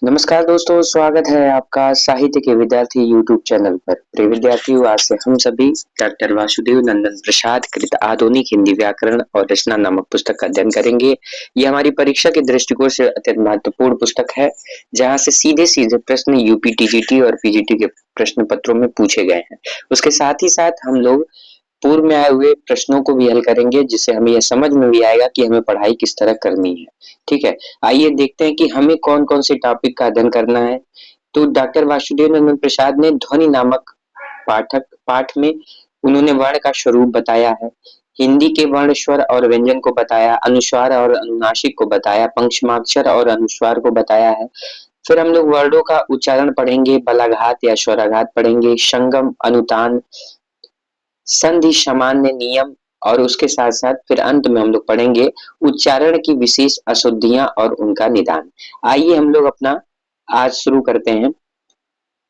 नमस्कार दोस्तों, स्वागत है आपका साहित्य के विद्यार्थी यूट्यूब चैनल पर। प्रिय विद्यार्थियों, आज से हम सभी डॉक्टर वासुदेव नंदन प्रसाद कृत आधुनिक हिंदी व्याकरण और रचना नामक पुस्तक का अध्ययन करेंगे। ये हमारी परीक्षा के दृष्टिकोण से अत्यंत महत्वपूर्ण पुस्तक है, जहाँ से सीधे सीधे प्रश्न यूपी टीजीटी और पीजीटी के प्रश्न पत्रों में पूछे गए हैं। उसके साथ ही साथ हम लोग पूर्व में आए हुए प्रश्नों को भी हल करेंगे, जिससे हमें यह समझ में भी आएगा कि हमें पढ़ाई किस तरह करनी है। ठीक है, आइए देखते हैं कि हमें कौन कौन से टॉपिक का अध्ययन करना है। तो डॉक्टर वासुदेव नंदन प्रसाद ने ध्वनि नामक पाठ में उन्होंने वर्ण का स्वरूप बताया है, हिंदी के वर्ण स्वर और व्यंजन को बताया, अनुस्वार और अनुनासिक को बताया, पंचमाक्षर और अनुस्वार को बताया है। फिर हम लोग वर्णों का उच्चारण पढ़ेंगे, बलाघात या स्वराघात पढ़ेंगे, संगम, अनुतान, संधि, सामान्य, नियम, और उसके साथ साथ फिर अंत में हम लोग पढ़ेंगे उच्चारण की विशेष अशुद्धियां और उनका निदान। आइए हम लोग अपना आज शुरू करते हैं।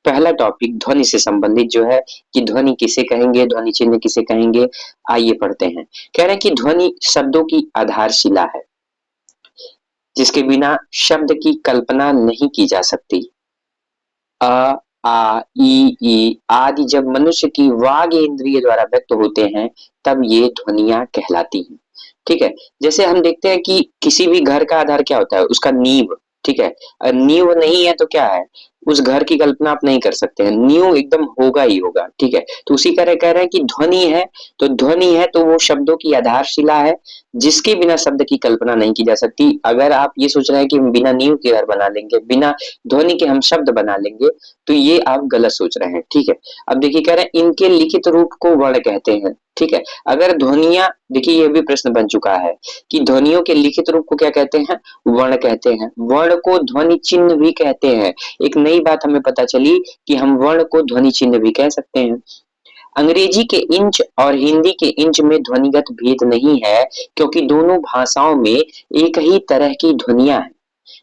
पहला टॉपिक ध्वनि से संबंधित जो है कि ध्वनि किसे कहेंगे, ध्वनि चिन्ह किसे कहेंगे। आइए पढ़ते हैं। कह रहे हैं कि ध्वनि शब्दों की आधारशिला है, जिसके बिना शब्द की कल्पना नहीं की जा सकती। अ, आ, ई आदि जब मनुष्य की वाग इंद्रिय द्वारा व्यक्त होते हैं, तब ये ध्वनियां कहलाती हैं। ठीक है, जैसे हम देखते हैं कि किसी भी घर का आधार क्या होता है, उसका नींव। ठीक है, नींव नहीं है तो क्या है, उस घर की कल्पना आप नहीं कर सकते हैं, नींव एकदम होगा ही होगा। ठीक है, तो उसी तरह कह रहे हैं कि ध्वनि है, तो ध्वनि है तो वो शब्दों की आधारशिला है, जिसके बिना शब्द की कल्पना नहीं की जा सकती। अगर आप ये सोच रहे हैं कि बिना नींव के घर बना लेंगे, बिना ध्वनि के हम शब्द बना लेंगे, तो ये आप गलत सोच रहे हैं। ठीक है, अब देखिए कह रहे हैं इनके लिखित रूप को वर्ण कहते हैं। ठीक है, अगर ध्वनियां, देखिए ये भी प्रश्न बन चुका है कि ध्वनियों के लिखित रूप को क्या कहते हैं, वर्ण कहते हैं। वर्ण को ध्वनि चिन्ह भी कहते हैं। एक नई बात हमें पता चली कि हम वर्ण को ध्वनि चिन्ह भी कह सकते हैं। अंग्रेजी के इंच और हिंदी के इंच में ध्वनिगत भेद नहीं है, क्योंकि दोनों भाषाओं में एक ही तरह की ध्वनियां हैं,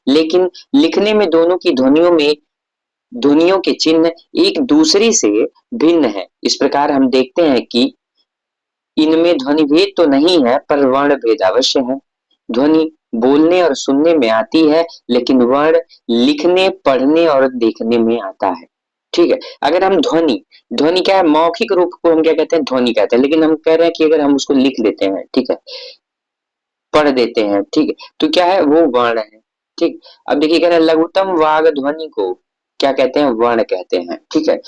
लेकिन लिखने में दोनों की ध्वनियों के चिन्ह एक दूसरे से भिन्न है। इस प्रकार हम देखते हैं कि इनमें ध्वनि भेद तो नहीं है, पर वर्ण भेद अवश्य है। ध्वनि बोलने और सुनने में आती है, लेकिन वर्ण लिखने, पढ़ने और देखने में आता है। ठीक है, अगर हम ध्वनि ध्वनि क्या है, मौखिक रूप को हम क्या कहते हैं, ध्वनि कहते हैं, लेकिन हम कह रहे हैं कि अगर हम उसको लिख लेते हैं, ठीक है, पढ़ देते हैं, ठीक है, तो क्या है, वो वर्ण है। ठीक, अब देखिए कह रहे हैं लघुत्तम वाग ध्वनि को क्या कहते हैं, वर्ण कहते हैं। ठीक है,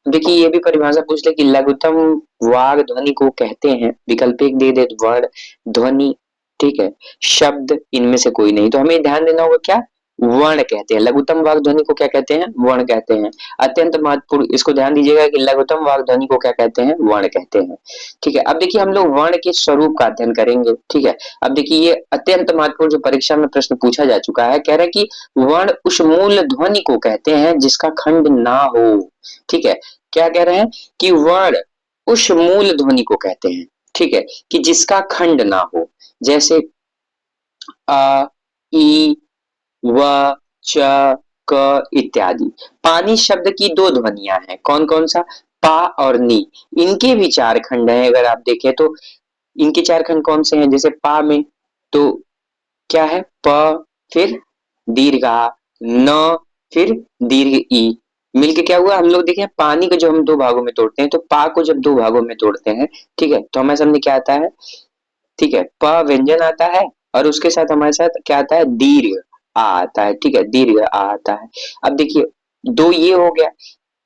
देखिए ये भी परिभाषा पूछ ले कि लघुत्तम वाग ध्वनि को कहते हैं, विकल्प एक दे दे तो वर्ण, ध्वनि, ठीक है, शब्द, इनमें से कोई नहीं, तो हमें ध्यान देना होगा क्या, वर्ण कहते हैं। लघुत्तम वाग ध्वनि को क्या कहते हैं, वर्ण कहते हैं। अत्यंत महत्वपूर्ण, इसको ध्यान दीजिएगा कि लघुत्तम वाग ध्वनि को क्या कहते हैं, वर्ण कहते हैं। ठीक है, अब देखिए हम लोग वर्ण के स्वरूप का अध्ययन करेंगे। ठीक है, अब देखिए ये अत्यंत महत्वपूर्ण जो परीक्षा में प्रश्न पूछा जा चुका है, कह रहे हैं कि वर्ण उस मूल ध्वनि को कहते हैं जिसका खंड ना हो। ठीक है, क्या कह रहे हैं कि वर्ण उस मूल ध्वनि को कहते हैं, ठीक है, कि जिसका खंड ना हो। जैसे अ, ई, व, च, क इत्यादि। पानी शब्द की दो ध्वनियां हैं, कौन कौन सा, पा और नी। इनके भी चार खंड हैं, अगर आप देखें तो इनके चार खंड कौन से हैं। जैसे पा में तो क्या है, प, फिर दीर्घ आ, न, फिर दीर्घ ई, मिलके क्या हुआ, हम लोग देखें पानी को जब हम दो भागों में तोड़ते हैं, तो पा को जब दो भागों में तोड़ते हैं, ठीक है, तो हमारे सामने क्या आता है, ठीक है, प व्यंजन आता है, और उसके साथ हमारे साथ क्या आता है, दीर्घ आ आता है। ठीक है, दीर्घ आ आता है। अब देखिए दो ये हो गया,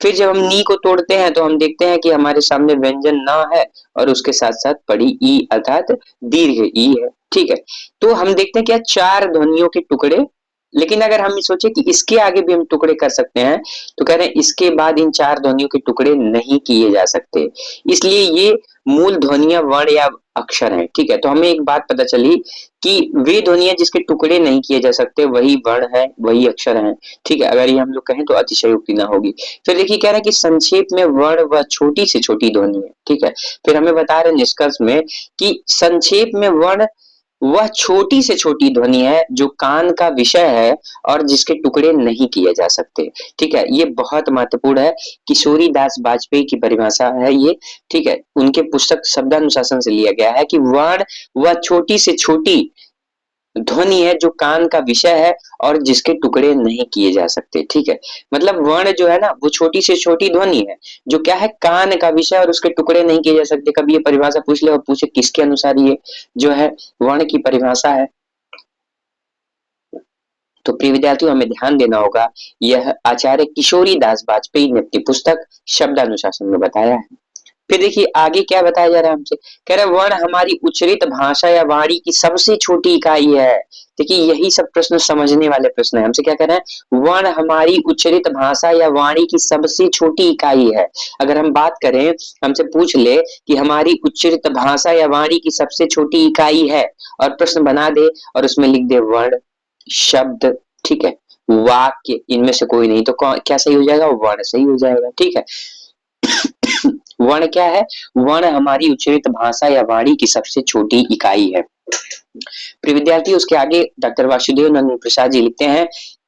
फिर जब हम नी को तोड़ते हैं तो हम देखते हैं कि हमारे सामने व्यंजन न है, और उसके साथ साथ बड़ी ई अर्थात दीर्घ ई है। ठीक है, तो हम देखते हैं क्या, चार ध्वनियों के टुकड़े। लेकिन अगर हम सोचे कि इसके आगे भी हम टुकड़े कर सकते हैं, तो कह रहे हैं इसके बाद इन चार ध्वनियों के टुकड़े नहीं किए जा सकते, इसलिए ये मूल ध्वनियां वर्ण या अक्षर हैं। ठीक है, तो हमें एक बात पता चली कि वे ध्वनियां जिसके टुकड़े नहीं किए जा सकते वही वर्ण है, वही अक्षर है। ठीक है, अगर ये हम लोग कहें तो अतिशयोक्ति ना होगी। फिर देखिए कह रहे हैं कि संक्षेप में वर्ण वह छोटी से छोटी ध्वनि है। ठीक है, फिर हमें बता रहे निष्कर्ष में कि संक्षेप में वर्ण वह छोटी से छोटी ध्वनि है जो कान का विषय है और जिसके टुकड़े नहीं किए जा सकते। ठीक है, ये बहुत महत्वपूर्ण है, किशोरी दास वाजपेयी की परिभाषा है ये। ठीक है, उनके पुस्तक शब्दानुशासन से लिया गया है कि वर्ण वह छोटी से छोटी ध्वनि है जो कान का विषय है और जिसके टुकड़े नहीं किए जा सकते, ठीक है। मतलब वर्ण जो है ना वो छोटी से छोटी ध्वनि है जो क्या है कान का विषय और उसके टुकड़े नहीं किए जा सकते। कभी ये परिभाषा पूछ ले और पूछे किसके अनुसार ये जो है वर्ण की परिभाषा है, तो प्रिय विद्यार्थियों हमें ध्यान देना होगा। यह आचार्य किशोरी दास वाजपेयी ने अपनी पुस्तक शब्दानुशासन में बताया है। फिर देखिए आगे क्या बताया जा रहा है हमसे, कह रहे वर्ण हमारी उच्चरित भाषा या वाणी की सबसे छोटी इकाई है। देखिए यही सब प्रश्न समझने वाले प्रश्न है। हमसे क्या कह रहे हैं, वर्ण हमारी उच्चरित भाषा या वाणी की सबसे छोटी इकाई है। अगर हम बात करें, हमसे पूछ ले कि हमारी उच्चरित भाषा या वाणी की सबसे छोटी इकाई है और प्रश्न बना दे और उसमें लिख दे वर्ण, शब्द, ठीक है, वाक्य, इनमें से कोई नहीं तो क्या सही हो जाएगा, वर्ण सही हो जाएगा, ठीक है। वर्ण क्या है, वर्ण हमारी उच्चरित भाषा या वाणी की सबसे छोटी इकाई है। प्रिय विद्यार्थी उसके आगे डॉक्टर वासुदेव नंदन प्रसाद जी लिखते हैं,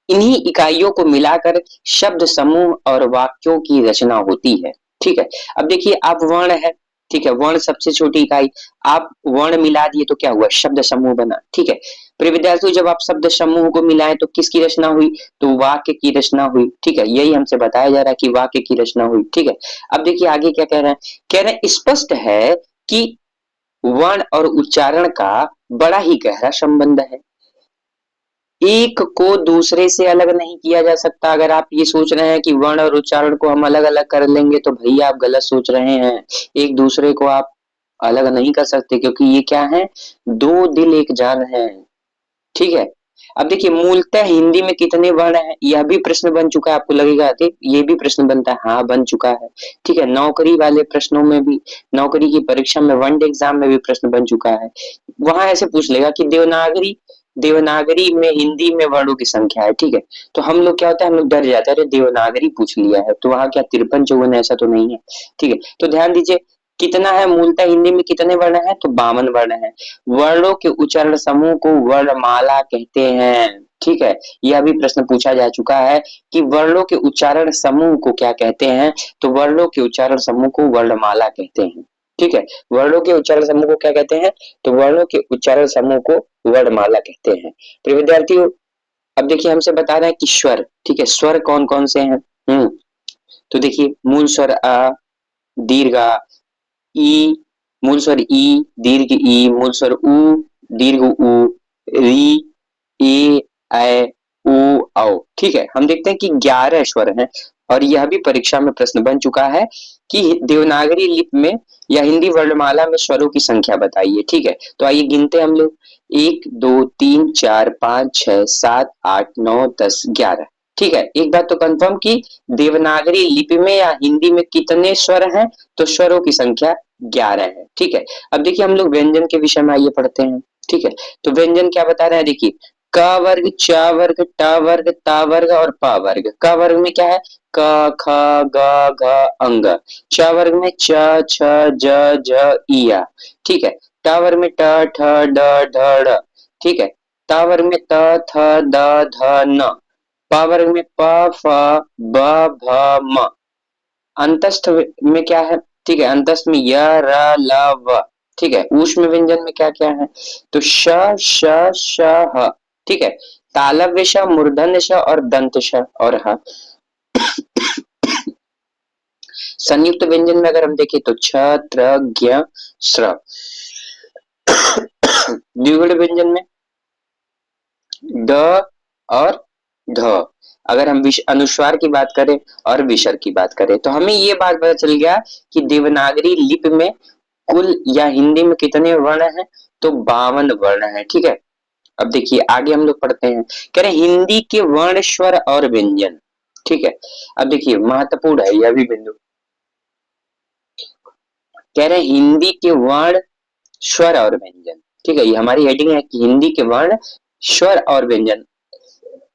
इन्हीं इकाइयों को मिलाकर शब्द समूह और वाक्यों की रचना होती है, ठीक है। अब देखिए आप वर्ण है, ठीक है, वर्ण सबसे छोटी इकाई, आप वर्ण मिला दिए तो क्या हुआ, शब्द समूह बना, ठीक है। प्रिय विद्यार्थियों जब आप शब्द समूह को मिलाए तो किसकी रचना हुई, तो वाक्य की रचना हुई, ठीक है। यही हमसे बताया जा रहा है कि वाक्य की रचना हुई, ठीक है। अब देखिए आगे क्या कह रहे हैं, कह रहे हैं स्पष्ट है कि वर्ण और उच्चारण का बड़ा ही गहरा संबंध है, एक को दूसरे से अलग नहीं किया जा सकता। अगर आप ये सोच रहे हैं कि वर्ण और उच्चारण को हम अलग अलग कर लेंगे तो भैया आप गलत सोच रहे हैं। एक दूसरे को आप अलग नहीं कर सकते क्योंकि ये क्या है, दो दिल एक जान है, ठीक है। अब देखिए मूलतः हिंदी में कितने वर्ण हैं, यह भी प्रश्न बन चुका है, आपको लगेगा देख ये भी प्रश्न बनता है, हाँ बन चुका है, ठीक है। नौकरी वाले प्रश्नों में भी, नौकरी की परीक्षा में, वन एग्जाम में भी प्रश्न बन चुका है। वहां ऐसे पूछ लेगा कि देवनागरी, देवनागरी में हिंदी में वर्णों की संख्या है, ठीक है। तो हम लोग क्या होता है, हम लोग डर जाते हैं, अरे देवनागरी पूछ लिया है तो वहां क्या 53-54 ऐसा तो नहीं है, ठीक है। तो ध्यान दीजिए कितना है, मूलतः हिंदी में कितने वर्ण है, तो 52 वर्ण है। वर्णों के उच्चारण समूह को वर्णमाला कहते हैं, ठीक है। यह भी प्रश्न पूछा जा चुका है कि वर्णों के उच्चारण समूह को क्या कहते हैं, तो वर्णों के उच्चारण समूह को वर्णमाला कहते हैं, ठीक है। वर्णों के उच्चारण समूह को क्या कहते हैं, तो वर्णों के उच्चारण समूह को वर्णमाला कहते हैं। प्रिय विद्यार्थियों अब देखिए हमसे बता रहे हैं कि स्वर, ठीक है, स्वर कौन कौन से हैं। तो देखिए मूल स्वर अ, दीर्घ आ, ई, मूल स्वर ई, दीर्घ ई, मूल स्वर उ, दीर्घ उ, री, ए, ऐ, उ, औ, ठीक है। हम देखते हैं कि 11 स्वर हैं और यह भी परीक्षा में प्रश्न बन चुका है कि देवनागरी लिपि में या हिंदी वर्णमाला में स्वरों की संख्या बताइए, ठीक है। तो आइए गिनते हम लोग, 1 2 3 4 5 6 7 8 9 10 11, ठीक है। एक बात तो कंफर्म की देवनागरी लिपि में या हिंदी में कितने स्वर हैं, तो स्वरों की संख्या 11 है, ठीक है। अब देखिए हम लोग व्यंजन के विषय में आइए पढ़ते हैं, ठीक है। तो व्यंजन क्या बता रहे हैं, देखिए क वर्ग, च वर्ग, ट वर्ग, ता वर्ग और पा वर्ग। क वर्ग में क्या है, क ख ग घ अंग। च वर्ग में च छ ज झ इया, ठीक है। ट वर्ग में ट ठ ड ढ ड़, ठीक है। ता वर्ग में त थ द ध न। पा वर्ग में प फ ब भ म। अंतस्थ में क्या है, ठीक है, अंतस्थ में य र ल व, ठीक है। ऊष्म व्यंजन में क्या क्या है, तो श श श ह, ठीक है। तालव्य श, मूर्धन्य श और दंत श और ह। संयुक्त व्यंजन में अगर हम देखें तो छ त्र ज्ञ स्र। द्विगुण व्यंजन में ड और ध। अगर हम अनुस्वार की बात करें और विसर्ग की बात करें तो हमें ये बात पता चल गया कि देवनागरी लिपि में कुल या हिंदी में कितने वर्ण हैं, तो 52 वर्ण हैं, ठीक है। अब देखिए आगे हम लोग पढ़ते हैं, कह रहे हिंदी के वर्ण, स्वर और व्यंजन, ठीक है। अब देखिए महत्वपूर्ण है यह भी बिंदु, कह रहे हिंदी के वर्ण, स्वर और व्यंजन, ठीक है। ये हमारी हेडिंग है कि हिंदी के वर्ण, स्वर और व्यंजन।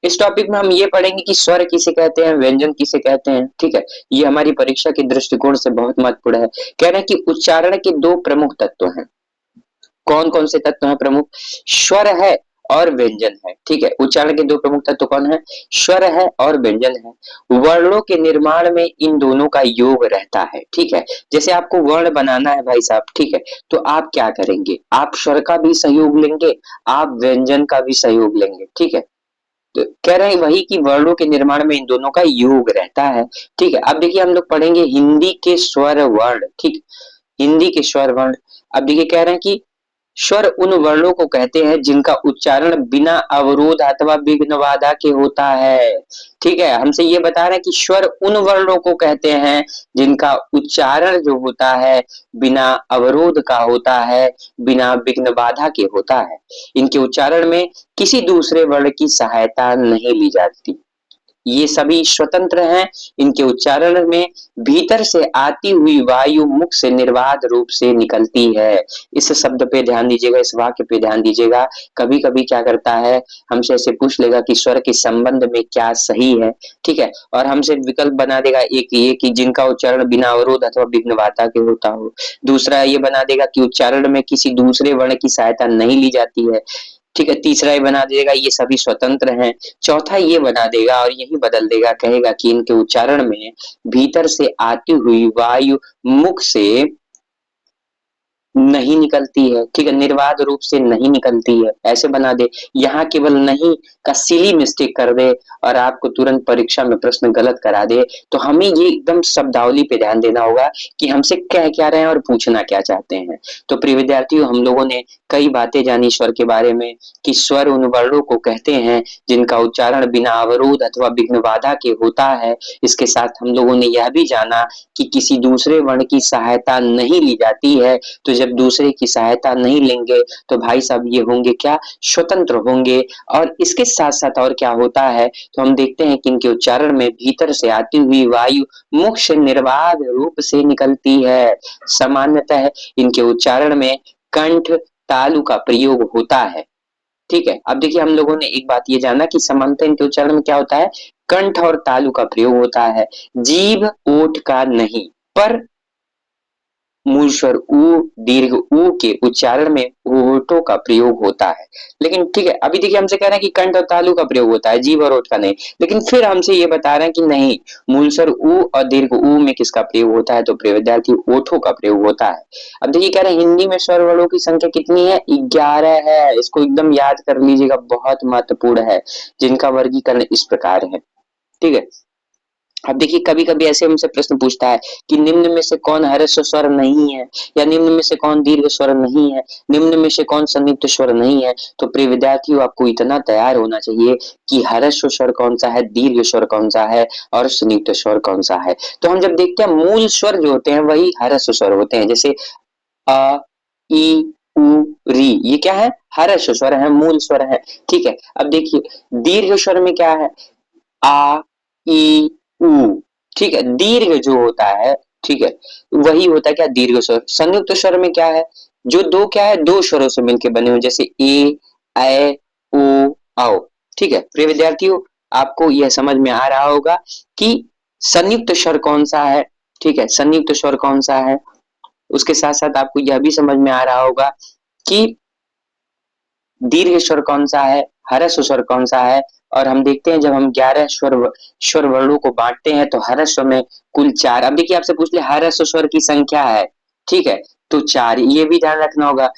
इस टॉपिक में हम ये पढ़ेंगे कि स्वर किसे कहते हैं, व्यंजन किसे कहते हैं, ठीक है। ये हमारी परीक्षा के दृष्टिकोण से बहुत महत्वपूर्ण है। कह रहे हैं कि उच्चारण के दो प्रमुख तत्व हैं। कौन कौन से तत्व हैं प्रमुख, स्वर है और व्यंजन है। ठीक है, उच्चारण के दो प्रमुख तत्व कौन है? स्वर है और व्यंजन है। वर्णों के निर्माण में इन दोनों का योग रहता है। ठीक है, जैसे आपको वर्ण बनाना है भाई साहब, ठीक है, तो आप क्या करेंगे? आप स्वर का भी सहयोग लेंगे, आप व्यंजन का भी सहयोग लेंगे। ठीक है, तो कह रहे हैं वही कि वर्णों के निर्माण में इन दोनों का योग रहता है। ठीक है, अब देखिए हम लोग पढ़ेंगे हिंदी के स्वर वर्ण। ठीक, हिंदी के स्वर वर्ण। अब देखिए कह रहे हैं कि स्वर उन वर्णों को कहते हैं जिनका उच्चारण बिना अवरोध अथवा विघ्न बाधा के होता है। ठीक है, हमसे ये बता रहे हैं कि स्वर उन वर्णों को कहते हैं जिनका उच्चारण जो होता है बिना अवरोध का होता है, बिना विघ्न बाधा के होता है। इनके उच्चारण में किसी दूसरे वर्ण की सहायता नहीं ली जाती। ये सभी स्वतंत्र हैं। इनके उच्चारण में भीतर से आती हुई वायु मुख से निर्बाध रूप से निकलती है। इस शब्द पे ध्यान दीजिएगा, इस वाक्य पे ध्यान दीजिएगा। कभी कभी क्या करता है, हमसे ऐसे पूछ लेगा कि स्वर के संबंध में क्या सही है। ठीक है, और हमसे विकल्प बना देगा एक ये कि जिनका उच्चारण बिना अवरोध अथवा विघ्न बाधा के होता हो। दूसरा ये बना देगा कि उच्चारण में किसी दूसरे वर्ण की सहायता नहीं ली जाती है। ठीक है, तीसरा ये बना देगा ये सभी स्वतंत्र हैं। चौथा ये बना देगा और यही बदल देगा, कहेगा कि इनके उच्चारण में भीतर से आती हुई वायु मुख से नहीं निकलती है। ठीक है, निर्बाध रूप से नहीं निकलती है, ऐसे बना दे। यहाँ केवल नहीं का सिली मिस्टेक कर दे और आपको तुरंत परीक्षा में प्रश्न गलत करा दे, तो हमें ये एकदम शब्दावली पे ध्यान देना होगा कि हमसे कह क्या रहे हैं और पूछना क्या चाहते हैं। तो प्रिय विद्यार्थियों, हम लोगों ने कई बातें जानी स्वर के बारे में कि स्वर उन वर्णों को कहते हैं जिनका उच्चारण बिना अवरोध अथवा विघ्न बाधा के होता है। इसके साथ हम लोगों ने यह भी जाना कि किसी दूसरे वर्ण की सहायता नहीं ली जाती है। तो जब दूसरे की सहायता नहीं लेंगे तो भाई साहब ये होंगे क्या? स्वतंत्र होंगे। और इसके साथ साथ और क्या होता है, तो हम देखते हैं कि इनके उच्चारण में भीतर से आती हुई वायु मुख से निर्बाध रूप से निकलती है। सामान्यतः इनके उच्चारण में कंठ तालु का प्रयोग होता है। ठीक है, अब देखिए हम लोगों ने एक बात ये जाना कि सामान्यतः इनके उच्चारण में क्या होता है, कंठ और तालु का प्रयोग होता है, जीभ ओठ का नहीं। पर मूल स्वर उ दीर्घ उ के उच्चारण में होठों का प्रयोग होता है। लेकिन ठीक है, अभी देखिए हमसे कह रहे हैं कि कंठ और तालु का प्रयोग होता है, जीभ और ओठ का नहीं। लेकिन फिर हमसे ये बता रहे हैं कि नहीं, मूल स्वर उ और दीर्घ उ में किसका प्रयोग होता है? तो प्रिय विद्यार्थी ओठों का प्रयोग होता है। अब देखिए कह रहे हैं हिंदी में स्वर वर्णों की संख्या कितनी है? 11 है। इसको एकदम याद कर लीजिएगा, बहुत महत्वपूर्ण है, जिनका वर्गीकरण इस प्रकार है। ठीक है, अब देखिए कभी कभी ऐसे हमसे प्रश्न पूछता है कि निम्न में से कौन हर्ष स्वर नहीं है, या निम्न में से कौन दीर्घ स्वर नहीं है, निम्न में से कौन संयुक्त स्वर नहीं है। तो प्रिय विद्यार्थियों, आपको इतना तैयार होना चाहिए कि हर्ष स्वर कौन सा है, दीर्घ स्वर कौन सा है और संयुक्त स्वर कौन सा है। तो हम जब देखते हैं मूल स्वर जो होते हैं वही हर्ष स्वर होते हैं। जैसे अ ई उ री, ये क्या है? हर्ष स्वर है, मूल स्वर है। ठीक है, अब देखिए दीर्घ स्वर में क्या है? आ ई उ। ठीक है, दीर्घ जो होता है, ठीक है, वही होता है क्या? दीर्घ स्वर। संयुक्त स्वर में क्या है? जो दो क्या है, दो स्वरों से मिलकर बने हुए, जैसे ए ओ औ। ठीक है, प्रिय विद्यार्थियों, आपको यह समझ में आ रहा होगा कि संयुक्त स्वर कौन सा है। ठीक है, संयुक्त स्वर कौन सा है। उसके साथ साथ आपको यह भी समझ में आ रहा होगा कि दीर्घ स्वर कौन सा है, ह्रस्व स्वर कौन सा है। और हम देखते हैं जब हम 11 स्वर वर्णों को बांटते हैं तो ह्रस्व में कुल 4। अब देखिए आपसे पूछ ले ह्रस्व स्वर की संख्या है, ठीक है, तो 4। ये भी ध्यान रखना होगा।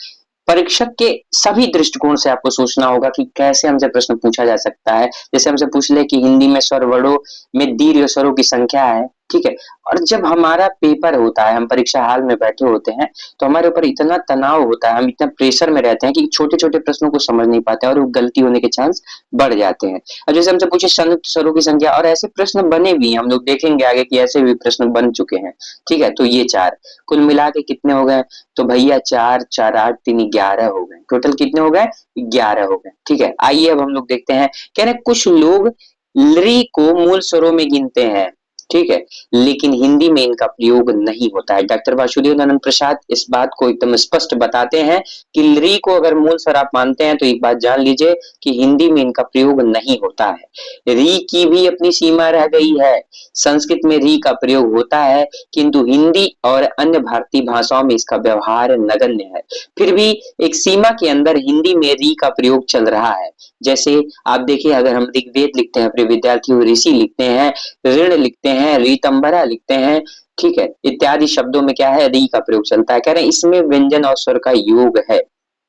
परीक्षक के सभी दृष्टिकोण से आपको सोचना होगा कि कैसे हमसे प्रश्न पूछा जा सकता है। जैसे हमसे पूछ ले कि हिंदी में स्वर वर्णों में दीर्घ स्वरों की संख्या है, ठीक है, और जब हमारा पेपर होता है, हम परीक्षा हाल में बैठे होते हैं, तो हमारे ऊपर इतना तनाव होता है, हम इतना प्रेशर में रहते हैं कि छोटे छोटे प्रश्नों को समझ नहीं पाते और गलती होने के चांस बढ़ जाते हैं। अब जैसे हमसे पूछे संयुक्त स्वरों की संख्या, और ऐसे प्रश्न बने भी हैं, हम लोग देखेंगे आगे कि ऐसे भी प्रश्न बन चुके हैं। ठीक है, तो ये 4 कुल मिला के कितने हो गए? तो भैया 4 4 8 3 11 हो गए। टोटल कितने हो गए? 11 हो गए। ठीक है, आइए अब हम लोग देखते हैं। कह रहे कुछ लोग लरी को मूल स्वरों में गिनते हैं। ठीक है, लेकिन हिंदी में इनका प्रयोग नहीं होता है। डॉक्टर वासुदेव नंदन प्रसाद इस बात को एकदम स्पष्ट बताते हैं कि री को अगर मूल स्वर आप मानते हैं तो एक बात जान लीजिए कि हिंदी में इनका प्रयोग नहीं होता है। री की भी अपनी सीमा रह गई है। संस्कृत में री का प्रयोग होता है, किंतु हिंदी और अन्य भारतीय भाषाओं में इसका व्यवहार नगण्य है। फिर भी एक सीमा के अंदर हिंदी में री का प्रयोग चल रहा है। जैसे आप देखिए, अगर हम ऋग्वेद लिखते हैं, अपने विद्यार्थियों ऋषि लिखते हैं, ऋण लिखते हैं, रीतंबरा लिखते हैं, ठीक है, इत्यादि शब्दों में क्या है, री का प्रयोग चलता है। कह रहे हैं इसमें व्यंजन और स्वर का योग है।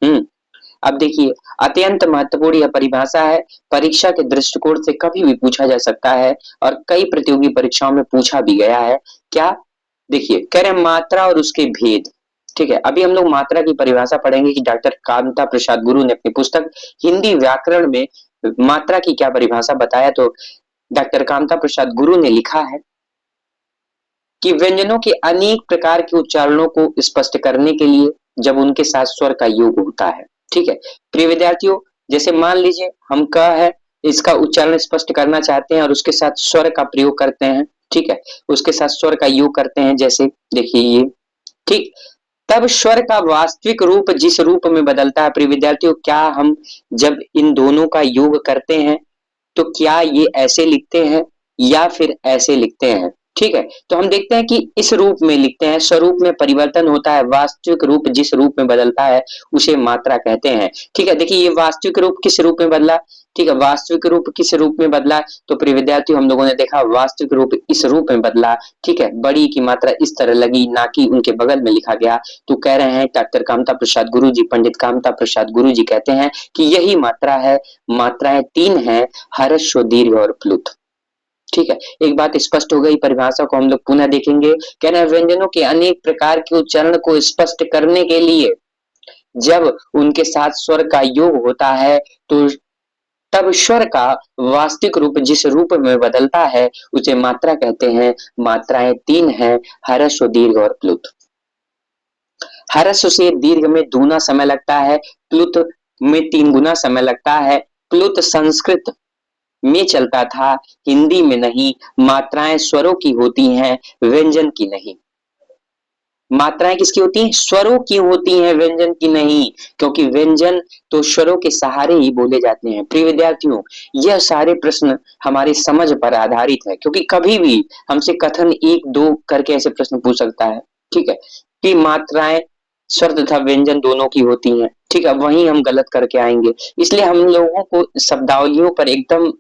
हम्म अब देखिए, अत्यंत महत्वपूर्ण यह परिभाषा है। परीक्षा के दृष्टिकोण से कभी भी पूछा जा सकता है और कई प्रतियोगी परीक्षाओं में पूछा भी गया है। क्या, देखिए कह रहे हैं मात्रा और उसके भेद। ठीक है, अभी हम लोग मात्रा की परिभाषा पढ़ेंगे कि डॉक्टर कामता प्रसाद गुरु ने अपनी पुस्तक हिंदी व्याकरण में मात्रा की क्या परिभाषा बताया। तो डॉक्टर कामता प्रसाद गुरु ने लिखा है कि व्यंजनों के अनेक प्रकार के उच्चारणों को स्पष्ट करने के लिए जब उनके साथ स्वर का योग होता है। ठीक है, प्रिय विद्यार्थियों, जैसे मान लीजिए हम क है, इसका उच्चारण स्पष्ट करना चाहते हैं और उसके साथ स्वर का प्रयोग करते हैं। ठीक है, उसके साथ स्वर का योग करते हैं, जैसे देखिए ये, ठीक, तब स्वर का वास्तविक रूप जिस रूप में बदलता है, प्रिय विद्यार्थियों, क्या हम जब इन दोनों का योग करते हैं तो क्या ये ऐसे लिखते हैं या फिर ऐसे लिखते हैं। ठीक है, तो हम देखते हैं कि इस रूप में लिखते हैं, स्वरूप में परिवर्तन होता है, वास्तविक रूप जिस रूप में बदलता है उसे मात्रा कहते हैं। ठीक है, देखिए ये वास्तविक रूप किस रूप में बदला। ठीक है, वास्तविक रूप किस रूप में बदला, तो प्रिय विद्यार्थियों हम लोगों ने देखा वास्तविक रूप इस रूप में बदला। ठीक है, बड़ी की मात्रा इस तरह लगी, ना कि उनके बगल में लिखा गया। तो कह रहे हैं डॉक्टर कामता प्रसाद गुरु जी, पंडित कामता प्रसाद गुरु जी कहते हैं कि यही मात्रा है। मात्राएं तीन हैं, हर्ष, दीर्घ और प्लुत। ठीक है, एक बात स्पष्ट हो गई। परिभाषा को हम लोग पुनः देखेंगे। कह रहे हैं व्यंजनों के अनेक प्रकार के उच्चारण को स्पष्ट करने के लिए जब उनके साथ स्वर का योग होता है तो तब स्वर का वास्तविक रूप जिस रूप में बदलता है उसे मात्रा कहते हैं। मात्राएं तीन हैं, हर्ष, दीर्घ और प्लुत। हर्ष से दीर्घ में दूना समय लगता है, प्लुत में तीन गुना समय लगता है। प्लुत संस्कृत में चलता था, हिंदी में नहीं। मात्राएं स्वरों की होती हैं, व्यंजन की नहीं। मात्राएं किसकी होती हैं, स्वरों की होती हैं, व्यंजन की नहीं, क्योंकि व्यंजन तो स्वरों के सहारे ही बोले जाते हैं। प्रिय विद्यार्थियों, यह सारे प्रश्न हमारी समझ पर आधारित है, क्योंकि कभी भी हमसे कथन एक दो करके ऐसे प्रश्न पूछ सकता है। ठीक है, कि मात्राएं स्वर तथा व्यंजन दोनों की होती हैं। ठीक है, वहीं हम गलत करके आएंगे। इसलिए हम लोगों को शब्दावलियों पर एकदम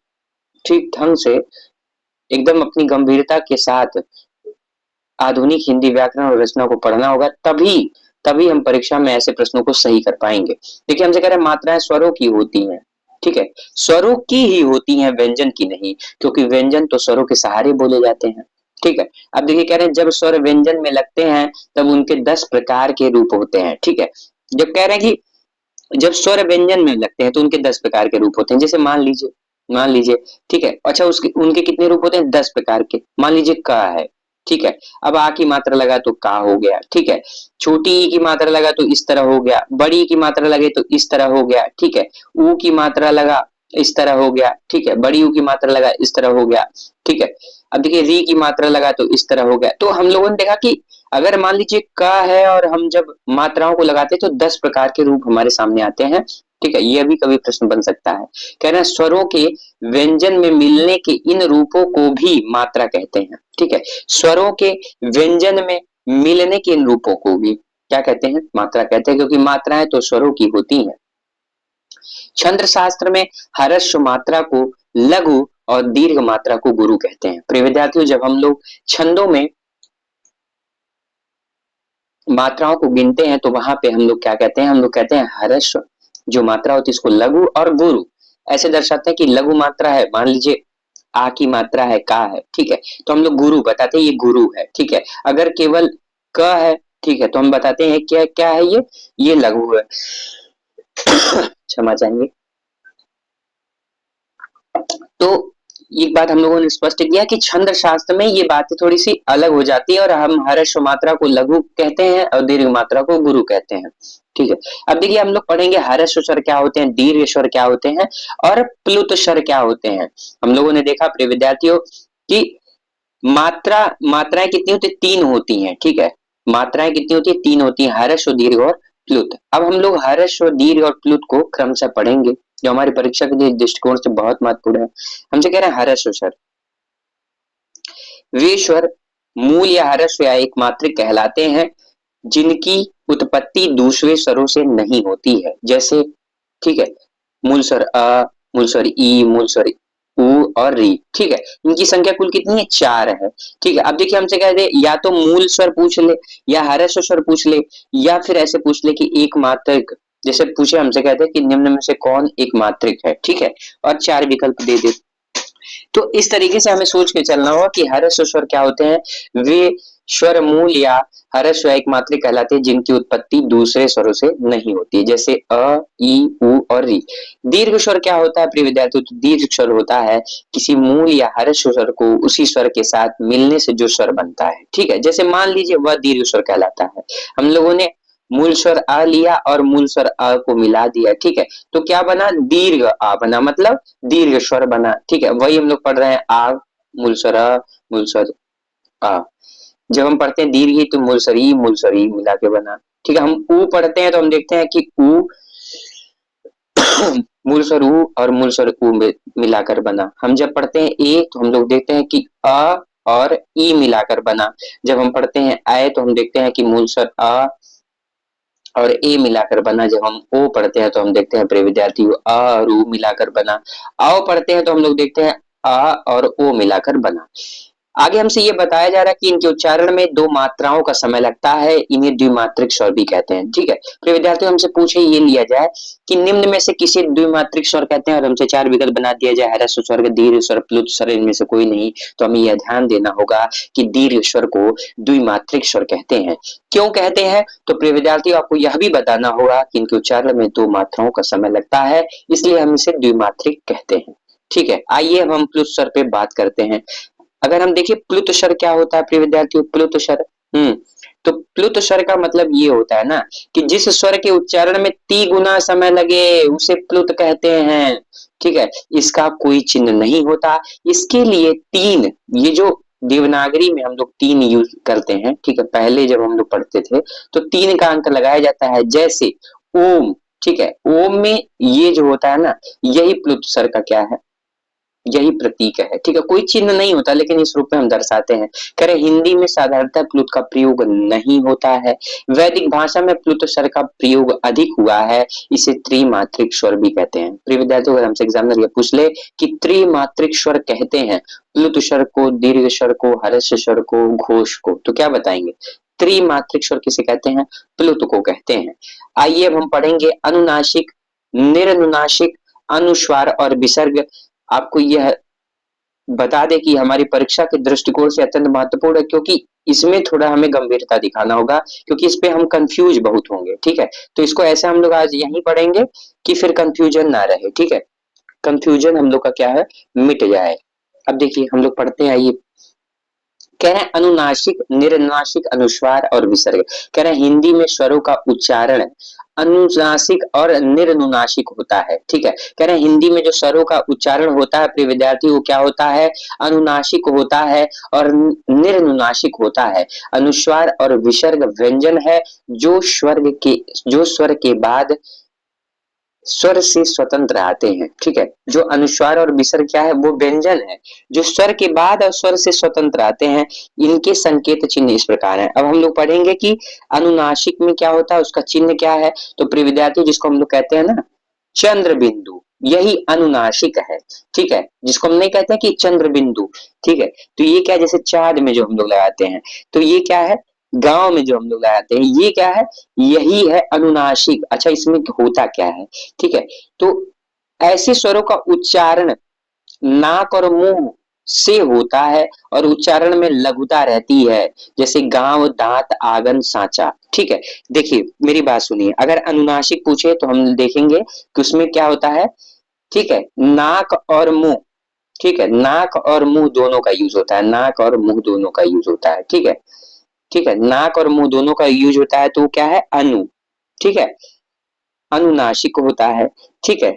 ठीक ढंग से, एकदम अपनी गंभीरता के साथ आधुनिक हिंदी व्याकरण और रचना को पढ़ना होगा, तभी तभी हम परीक्षा में ऐसे प्रश्नों को सही कर पाएंगे। देखिए हमसे कह रहे हैं मात्राएं स्वरों की होती हैं। ठीक है, स्वरों की ही होती हैं, व्यंजन की नहीं, क्योंकि व्यंजन तो स्वरों के सहारे बोले जाते हैं। ठीक है, अब देखिए कह रहे हैं जब स्वर व्यंजन में लगते हैं तब उनके 10 प्रकार के रूप होते हैं। ठीक है, जब कह रहे हैं कि जब स्वर व्यंजन में लगते हैं तो उनके 10 प्रकार के रूप होते हैं। जैसे मान लीजिए, ठीक है, अच्छा उसके उनके कितने रूप होते हैं, 10 प्रकार के। मान लीजिए क है, ठीक है, अब आ की मात्रा लगा तो का हो गया। ठीक है, छोटी ई की मात्रा लगा तो इस तरह हो गया, बड़ी की मात्रा लगे तो इस तरह हो गया। ठीक है, ऊ की मात्रा लगा इस तरह हो गया। ठीक है, बड़ी ऊ की मात्रा लगा इस तरह हो गया। ठीक है, अब देखिए री की मात्रा लगा तो इस तरह हो गया। तो हम लोगों ने देखा कि अगर मान लीजिए क है और हम जब मात्राओं को लगाते हैं तो 10 प्रकार के रूप हमारे सामने आते हैं। ठीक है, यह भी कभी प्रश्न बन सकता है। कह रहे हैं स्वरों के व्यंजन में मिलने के इन रूपों को भी मात्रा कहते हैं। ठीक है, स्वरों के व्यंजन में मिलने के इन रूपों को भी क्या कहते हैं, मात्रा कहते हैं, क्योंकि मात्राएं तो स्वरों की होती हैं। छंद शास्त्र में ह्रस्व मात्रा को लघु और दीर्घ मात्रा को गुरु कहते हैं। प्रिय विद्यार्थियों, जब हम लोग छंदों में मात्राओं को गिनते हैं तो वहां पे हम लोग क्या कहते हैं, हम लोग कहते हैं ह्रस्व जो मात्रा होती है इसको लघु और गुरु ऐसे दर्शाते हैं कि लघु मात्रा है, मान लीजिए आ की मात्रा है, का है। ठीक है, तो हम लोग गुरु बताते हैं ये गुरु है। ठीक है, अगर केवल क है, ठीक है, तो हम बताते हैं क्या क्या है, ये लघु है। क्षमा चाहेंगे। तो एक बात हम लोगों ने स्पष्ट किया कि छंद शास्त्र में ये बातें थोड़ी सी अलग हो जाती है और हम ह्रस्व मात्रा को लघु कहते हैं और दीर्घ मात्रा को गुरु कहते हैं। ठीक है, अब देखिए हम लोग पढ़ेंगे ह्रस्व स्वर क्या होते हैं, दीर्घ स्वर क्या होते हैं और प्लुत स्वर क्या होते हैं। हम लोगों ने देखा प्रिय विद्यार्थियों कि मात्राएं कितनी होती है? 3 होती हैं, ठीक है। मात्राएं कितनी होती है? 3 होती हैं, हर्ष और दीर्घ और प्लुत। अब हम लोग हर्ष और दीर्घ और प्लुत को क्रमशः पढ़ेंगे, जो हमारी परीक्षा के दृष्टिकोण से बहुत महत्वपूर्ण है। हमसे कह रहे हैं हर्ष और स्वर, वे स्वर मूल या हर्ष या एक मात्रिक कहलाते हैं जिनकी उत्पत्ति दूसरे स्वरों से नहीं होती है। जैसे, ठीक है, मूल स्वर अ, मूल स्वर ई, मूल स्वर उ और री, ठीक है। इनकी संख्या कुल कितनी है? 4 है, ठीक है। अब देखिए हमसे कह दे या तो मूल स्वर पूछ ले, या हर्ष स्वर पूछ ले, या फिर ऐसे पूछ ले कि एक मात्रिक, जैसे पूछे हमसे कहते हैं कि निम्न में से कौन एक मात्रिक है, ठीक है, और 4 विकल्प दे दे। तो इस तरीके से हमें सोच के चलना होगा कि हर्ष स्वर क्या होते हैं? वे स्वर मूल या हर्ष स्वर एक मात्रिक कहलाते हैं जिनकी उत्पत्ति दूसरे स्वरों से नहीं होती, जैसे अ, ई, उ और री। दीर्घ स्वर क्या होता है प्रिय विद्यार्थियों? तो दीर्घ स्वर होता है किसी मूल या हर्ष स्वर को उसी स्वर के साथ मिलने से जो स्वर बनता है, ठीक है। जैसे मान लीजिए वह दीर्घ स्वर कहलाता है। हम लोगों ने मूल स्वर अ लिया और मूल स्वर अ को मिला दिया, ठीक है, तो क्या बना? दीर्घ आ बना, मतलब दीर्घ स्वर बना, ठीक है। वही हम लोग पढ़ रहे हैं आ, मूल स्वर अ, मूल स्वर आ। जब हम पढ़ते हैं दीर्घ तो मूल स्वर ई मिला के बना, ठीक है। हम ऊ पढ़ते हैं तो हम देखते हैं कि ऊ मूल स्वर ऊ और मूल स्वर ऊ मिलाकर बना। हम जब पढ़ते हैं ए तो हम लोग देखते हैं कि अ और ई मिलाकर बना। जब हम पढ़ते हैं ऐ तो हम देखते हैं कि मूल स्वर अ और ए मिलाकर बना। जब हम ओ पढ़ते हैं तो हम देखते हैं प्रिय विद्यार्थियों अ और उ मिलाकर बना। आओ पढ़ते हैं तो हम लोग देखते हैं अ और ओ मिलाकर बना। आगे हमसे ये बताया जा रहा है कि इनके उच्चारण में 2 मात्राओं का समय लगता है, इन्हें द्विमात्रिक स्वर भी कहते हैं, ठीक है। प्रिय विद्यार्थियों हमसे पूछे ये लिया जाए कि निम्न में से किसे द्विमात्रिक स्वर कहते हैं, और हमसे 4 विकल्प बना दिया जाए, ह्रस्व स्वर, दीर्घ स्वर, प्लुत स्वर, इनमें से कोई नहीं। तो हमें यह ध्यान देना होगा कि दीर्घ स्वर को द्विमात्रिक स्वर कहते हैं। क्यों कहते हैं? तो प्रिय विद्यार्थियों आपको यह भी बताना होगा कि इनके उच्चारण में 2 मात्राओं का समय लगता है, इसलिए हम इसे द्विमात्रिक कहते हैं, ठीक है। आइए अब हम प्लुत स्वर पे बात करते हैं। अगर हम देखिए प्लुत स्वर क्या होता है प्रिय विद्यार्थियों? प्लुत स्वर, तो प्लुत स्वर का मतलब ये होता है ना कि जिस स्वर के उच्चारण में 3 गुना समय लगे उसे प्लुत कहते हैं, ठीक है। इसका कोई चिन्ह नहीं होता, इसके लिए 3, ये जो देवनागरी में हम लोग 3 यूज करते हैं, ठीक है। पहले जब हम लोग पढ़ते थे तो 3 का अंक लगाया जाता है, जैसे ओम, ठीक है। ओम में ये जो होता है ना, यही प्लुत स्वर का क्या है? यही प्रतीक है, ठीक है। कोई चिन्ह नहीं होता लेकिन इस रूप में हम दर्शाते हैं। कह रहे हिंदी में साधारणतः प्लुत का प्रयोग नहीं होता है, वैदिक भाषा में प्लुत स्वर का प्रयोग अधिक हुआ है, इसे त्रिमात्रिक स्वर भी कहते हैं। प्रिय विद्यार्थियों अगर हमसे एग्जामिनर ये पूछ ले कि त्रिमात्रिक स्वर कहते हैं प्लुत स्वर को, दीर्घ स्वर को, हर्ष स्वर को, घोष को, तो क्या बताएंगे? त्रिमात्रिक स्वर किसे कहते हैं? प्लुत को कहते हैं। आइए अब हम पढ़ेंगे अनुनासिक, निरनुनासिक, अनुस्वार और विसर्ग। आपको यह बता दें कि हमारी परीक्षा के दृष्टिकोण से अत्यंत महत्वपूर्ण है, क्योंकि इसमें थोड़ा हमें गंभीरता दिखाना होगा, क्योंकि इस पे हम कंफ्यूज बहुत होंगे, ठीक है। तो इसको ऐसे हम लोग आज यहीं पढ़ेंगे कि फिर कंफ्यूजन ना रहे, ठीक है। कंफ्यूजन हम लोग का क्या है? मिट जाए। अब देखिए हम लोग पढ़ते हैं, आइए। कह रहे हैं अनुनासिक, निरनुनासिक, अनुस्वार और विसर्ग। कह रहे हैं हिंदी में स्वरों का उच्चारण अनुनासिक और निरनुनासिक होता है, ठीक है। कह रहे हैं हिंदी में जो स्वरों का उच्चारण होता है प्रिय विद्यार्थी वो क्या होता है? अनुनासिक होता है और निरनुनासिक होता है। अनुस्वार और विसर्ग व्यंजन है जो स्वर के बाद स्वर से स्वतंत्र आते हैं, ठीक है। जो अनुस्वार और विसर्ग क्या है? वो व्यंजन है जो स्वर के बाद और स्वर से स्वतंत्र आते हैं। इनके संकेत चिन्ह इस प्रकार हैं। अब हम लोग पढ़ेंगे कि अनुनासिक में क्या होता है, उसका चिन्ह क्या है। तो प्रिय विद्यार्थी जिसको हम लोग कहते हैं ना चंद्र बिंदु, यही अनुनासिक है, ठीक है। जिसको हम नहीं कहते कि चंद्र बिंदु, ठीक है। तो ये क्या, जैसे चाँद में जो हम लोग लगाते हैं, तो ये क्या है? गांव में जो हम लोग लगाते हैं, ये क्या है? यही है अनुनासिक। अच्छा इसमें होता क्या है, ठीक है। तो ऐसे स्वरों का उच्चारण नाक और मुंह से होता है और उच्चारण में लघुता रहती है, जैसे गांव, दांत, आंगन, सांचा, ठीक है। देखिए मेरी बात सुनिए, अगर अनुनासिक पूछे तो हम देखेंगे कि उसमें क्या होता है, ठीक है। नाक और मुंह, ठीक है, नाक और मुंह दोनों का यूज होता है, नाक और मुंह दोनों का यूज होता है, ठीक है। ठीक है, नाक और मुंह दोनों का यूज होता है, तो क्या है? अनु, ठीक है, अनुनासिक होता है, ठीक है।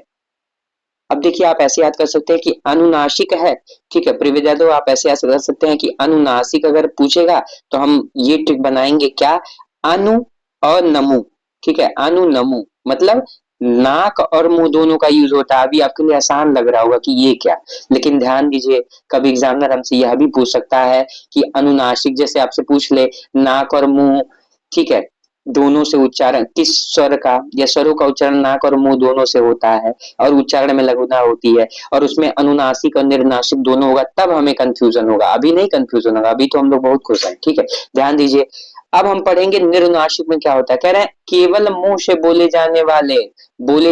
अब देखिए आप ऐसे याद कर सकते हैं कि अनुनासिक है, ठीक है प्रिय विद्यार्थियों, आप ऐसे याद कर सकते हैं कि अनुनासिक अगर पूछेगा तो हम ये ट्रिक बनाएंगे क्या, अनु और नमु, ठीक है, अनु नमु मतलब नाक और मुंह दोनों का यूज होता है। अभी आपके लिए आसान लग रहा होगा कि ये क्या, लेकिन ध्यान दीजिए कभी एग्जामिनर हमसे यह भी पूछ सकता है कि अनुनासिक जैसे आपसे पूछ ले नाक और मुंह, ठीक है, दोनों से उच्चारण किस स्वर का या स्वरों का उच्चारण नाक और मुंह दोनों से होता है और उच्चारण में लघुता होती है और उसमें अनुनासिक और निर्नासिक दोनों होगा, तब हमें कंफ्यूजन होगा, अभी नहीं कंफ्यूजन होगा, अभी तो हम लोग बहुत खुश हैं, ठीक है। ध्यान दीजिए अब हम पढ़ेंगे निर्नासिक में क्या होता है, कह रहे हैं केवल मुंह से बोले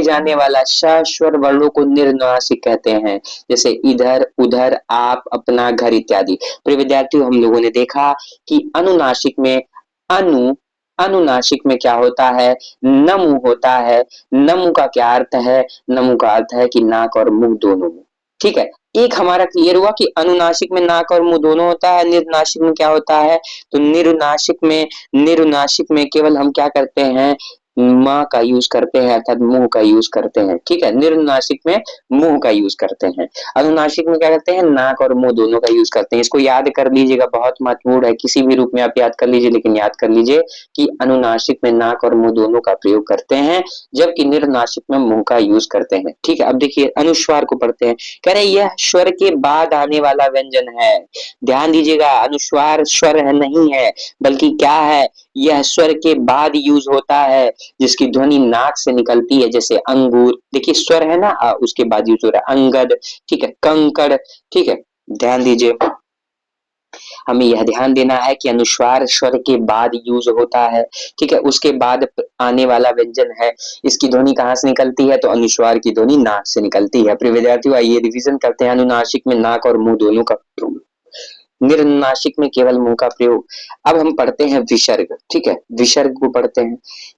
जाने वाला सस्वर वर्णों को निर्नासिक कहते हैं, जैसे इधर उधर आप अपना घर इत्यादि। प्रिय विद्यार्थियों हम लोगों ने देखा कि अनुनासिक में अनु अनुनासिक में क्या होता है, नमु होता है। नमु का क्या अर्थ है, नमु का अर्थ है कि नाक और मुंह दोनों में, ठीक है। एक हमारा क्लियर हुआ कि अनुनासिक में नाक और मुंह दोनों होता है, निर्नासिक में क्या होता है, तो निर्नासिक में केवल हम क्या करते हैं, माँ का यूज करते हैं अर्थात मुंह का यूज करते हैं, ठीक है। निर्नासिक में मुंह का यूज करते हैं, अनुनासिक में क्या करते हैं, नाक और मुंह दोनों का यूज करते हैं। इसको याद कर लीजिएगा, बहुत महत्वपूर्ण है, किसी भी रूप में आप याद कर लीजिए, लेकिन याद कर लीजिए कि अनुनासिक में नाक और मुंह दोनों का प्रयोग करते हैं, जबकि निर्नासिक में मुंह का यूज करते हैं, ठीक है। अब देखिए अनुस्वार को पढ़ते हैं, कह रहे यह स्वर के बाद आने वाला व्यंजन है। ध्यान दीजिएगा अनुस्वार स्वर है नहीं है, बल्कि क्या है, यह स्वर के बाद यूज होता है, जिसकी ध्वनि नाक से निकलती है, जैसे अंगूर, देखिए स्वर है ना उसके बाद यूज हो रहा है, अंगद, ठीक है, कंकड़, ठीक है। ध्यान दीजिए हमें यह ध्यान देना है कि अनुस्वार स्वर के बाद यूज होता है, ठीक है, उसके बाद आने वाला व्यंजन है, इसकी ध्वनि कहाँ से निकलती है, तो अनुस्वार की ध्वनि नाक से निकलती है। प्रिय विद्यार्थियों आइए रिवीजन करते हैं, अनुनासिक में नाक और मुंह दोनों का प्रयोग, निर्नासिक में केवल मुंह का प्रयोग। अब हम पढ़ते हैं विसर्ग, ठीक है, विसर्ग को पढ़ते हैं,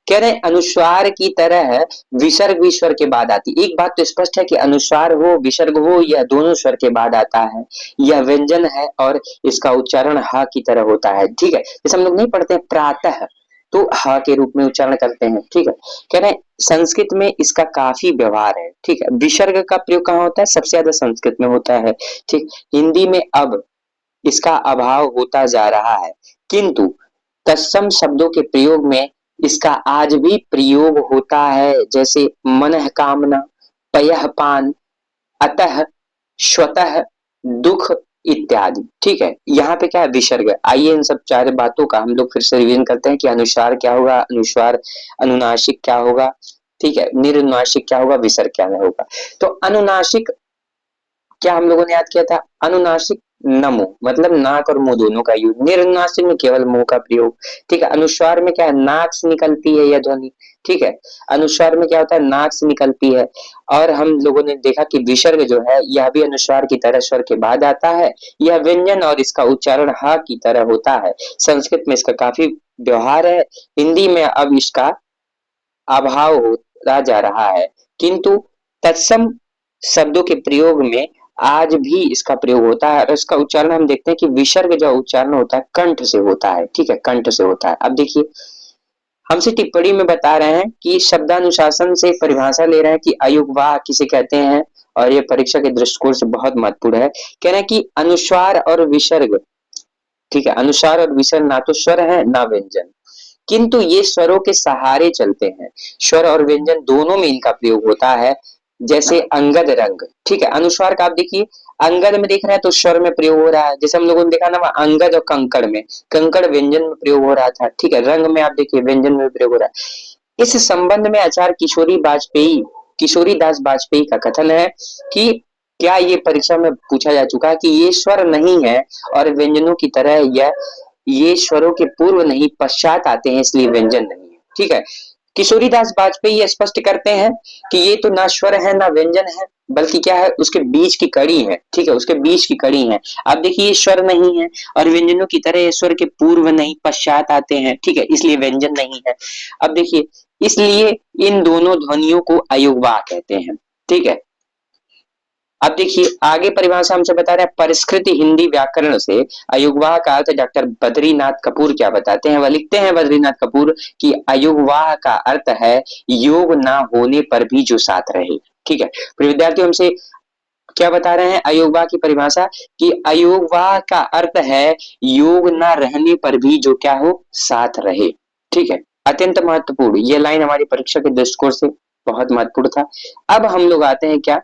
कह रहे हैं अनुस्वार की तरह विसर्ग भी स्वर के बाद आती। एक बात तो स्पष्ट है कि अनुस्वार हो विसर्ग हो यह दोनों स्वर के बाद आता है, यह व्यंजन है और इसका उच्चारण ह की तरह होता है, ठीक है। जैसे हम लोग नहीं पढ़ते हैं प्रातः, तो ह के रूप में उच्चारण करते हैं, ठीक है। कह रहे हैं संस्कृत में इसका काफी व्यवहार है, ठीक है। विसर्ग का प्रयोग कहाँ होता है, सबसे ज्यादा संस्कृत में होता है, ठीक। हिंदी में अब इसका अभाव होता जा रहा है, किंतु तत्सम शब्दों के प्रयोग में इसका आज भी प्रयोग होता है, जैसे मनः कामना, पयः पान, अतः, स्वतः, दुख इत्यादि, ठीक है। यहाँ पे क्या है विसर्ग। आइए इन सब चार बातों का हम लोग फिर से रिवीजन करते हैं कि अनुस्वार क्या होगा, अनुस्वार अनुनासिक क्या होगा, ठीक है, निर्नुनासिक क्या होगा, विसर्ग क्या होगा। तो अनुनासिक क्या हम लोगों ने याद किया था, अनुनासिक नमो मतलब नाक और मुंह दोनों का यूज, निर्नासिक में केवल मुंह का प्रयोग, ठीक है। अनुस्वार में क्या है, नाक से निकलती है यह ध्वनि, ठीक है, अनुस्वार में क्या होता है, नाक से निकलती है। और हम लोगों ने देखा कि विसर्ग जो है यह भी अनुस्वार की तरह स्वर के बाद आता है, यह व्यंजन और इसका उच्चारण ह की तरह होता है। संस्कृत में इसका काफी व्यवहार है, हिंदी में अब इसका अभाव होता जा रहा है, किंतु तत्सम शब्दों के प्रयोग में आज भी इसका प्रयोग होता है। और इसका उच्चारण हम देखते हैं कि विसर्ग जो उच्चारण होता है कंठ से होता है, ठीक है, कंठ से होता है। अब देखिए हमसे टिप्पणी में बता रहे हैं कि शब्दानुशासन से परिभाषा ले रहे हैं कि अयुग्वाह किसे कहते हैं, और ये परीक्षा के दृष्टिकोण से बहुत महत्वपूर्ण है। कह रहे हैं कि अनुस्वार और विसर्ग, ठीक है, अनुस्वार और विसर्ग ना तो स्वर है ना व्यंजन, किंतु ये स्वरों के सहारे चलते हैं, स्वर और व्यंजन दोनों में इनका प्रयोग होता है, जैसे अंगद रंग, ठीक है। अनुस्वार का आप देखिए अंगद में देख रहे हैं तो स्वर में प्रयोग हो रहा है, जैसे हम लोगों ने देखा ना अंगद और कंकड़ में, कंकड़ व्यंजन में प्रयोग हो रहा था, ठीक है। रंग में आप देखिए व्यंजन में प्रयोग हो रहा है। इस संबंध में आचार्य किशोरी दास वाजपेयी का कथन है कि क्या ये परीक्षा में पूछा जा चुका है कि ये स्वर नहीं है और व्यंजनों की तरह यह ये स्वरों के पूर्व नहीं पश्चात आते हैं, इसलिए व्यंजन नहीं है, ठीक है। किशोरीदास वाजपेयी ये स्पष्ट करते हैं कि ये तो ना स्वर है ना व्यंजन है, बल्कि क्या है उसके बीच की कड़ी है, ठीक है, उसके बीच की कड़ी है। आप देखिए ये स्वर नहीं है और व्यंजनों की तरह ये स्वर के पूर्व नहीं पश्चात आते हैं, ठीक है, इसलिए व्यंजन नहीं है। अब देखिए इसलिए इन दोनों ध्वनियों को अयुग्वाह कहते हैं, ठीक है। अब देखिए आगे परिभाषा हमसे बता रहा है परिष्कृत हिंदी व्याकरण से अयुग्वाह का अर्थ डॉक्टर बद्रीनाथ कपूर क्या बताते हैं, वह लिखते हैं बद्रीनाथ कपूर कि अयुग्वाह का अर्थ है योग ना होने पर भी जो साथ रहे। ठीक है, फिर विद्यार्थियों हमसे क्या बता रहे हैं अयोगवाह की परिभाषा कि अयोगवाह का अर्थ है योग ना रहने पर भी जो क्या हो साथ रहे। ठीक है, अत्यंत महत्वपूर्ण ये लाइन हमारी परीक्षा के दृष्टिकोण से बहुत महत्वपूर्ण था। अब हम लोग आते हैं क्या,